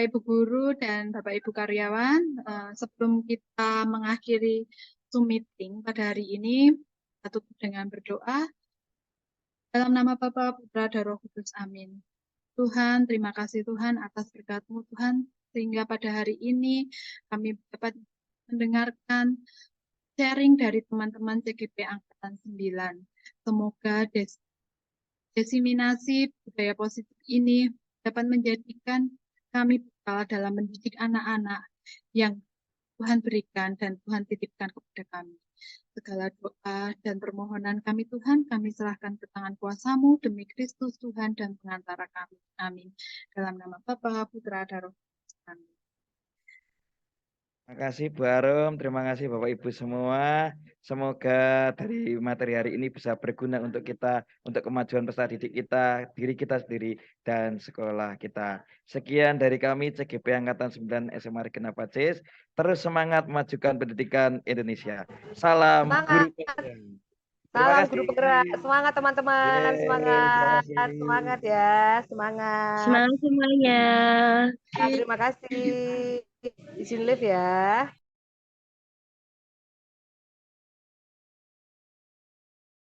Ibu guru dan Bapak Ibu karyawan, sebelum kita mengakhiri Zoom meeting pada hari ini, kita tutup dengan berdoa. Dalam nama Bapa, Putra, dan Roh Kudus. Amin. Tuhan, terima kasih Tuhan atas berkat-Mu Tuhan, sehingga pada hari ini kami dapat mendengarkan sharing dari teman-teman CGP Angkatan 9. Semoga Diseminasi budaya positif ini dapat menjadikan kami bekal dalam mendidik anak-anak yang Tuhan berikan dan Tuhan titipkan kepada kami. Segala doa dan permohonan kami Tuhan, kami serahkan ke tangan kuasa-Mu demi Kristus Tuhan dan pengantara kami. Amin. Dalam nama Bapa, Putra, dan Roh Kudus. Amin. Terima kasih Bu Arum, terima kasih Bapak Ibu semua. Semoga dari materi hari ini bisa berguna untuk kita, untuk kemajuan peserta didik kita, diri kita sendiri, dan sekolah kita. Sekian dari kami CGP Angkatan 9 SMA Regina Pacis. Terus semangat memajukan pendidikan Indonesia. Salam Semangat. guru penggerak. Terima Salam kasih. guru penggerak. Semangat teman-teman. Yeay, terima Semangat. kasih. Semangat ya. Semangat. Semangat semuanya. Terima kasih. Izin live ya.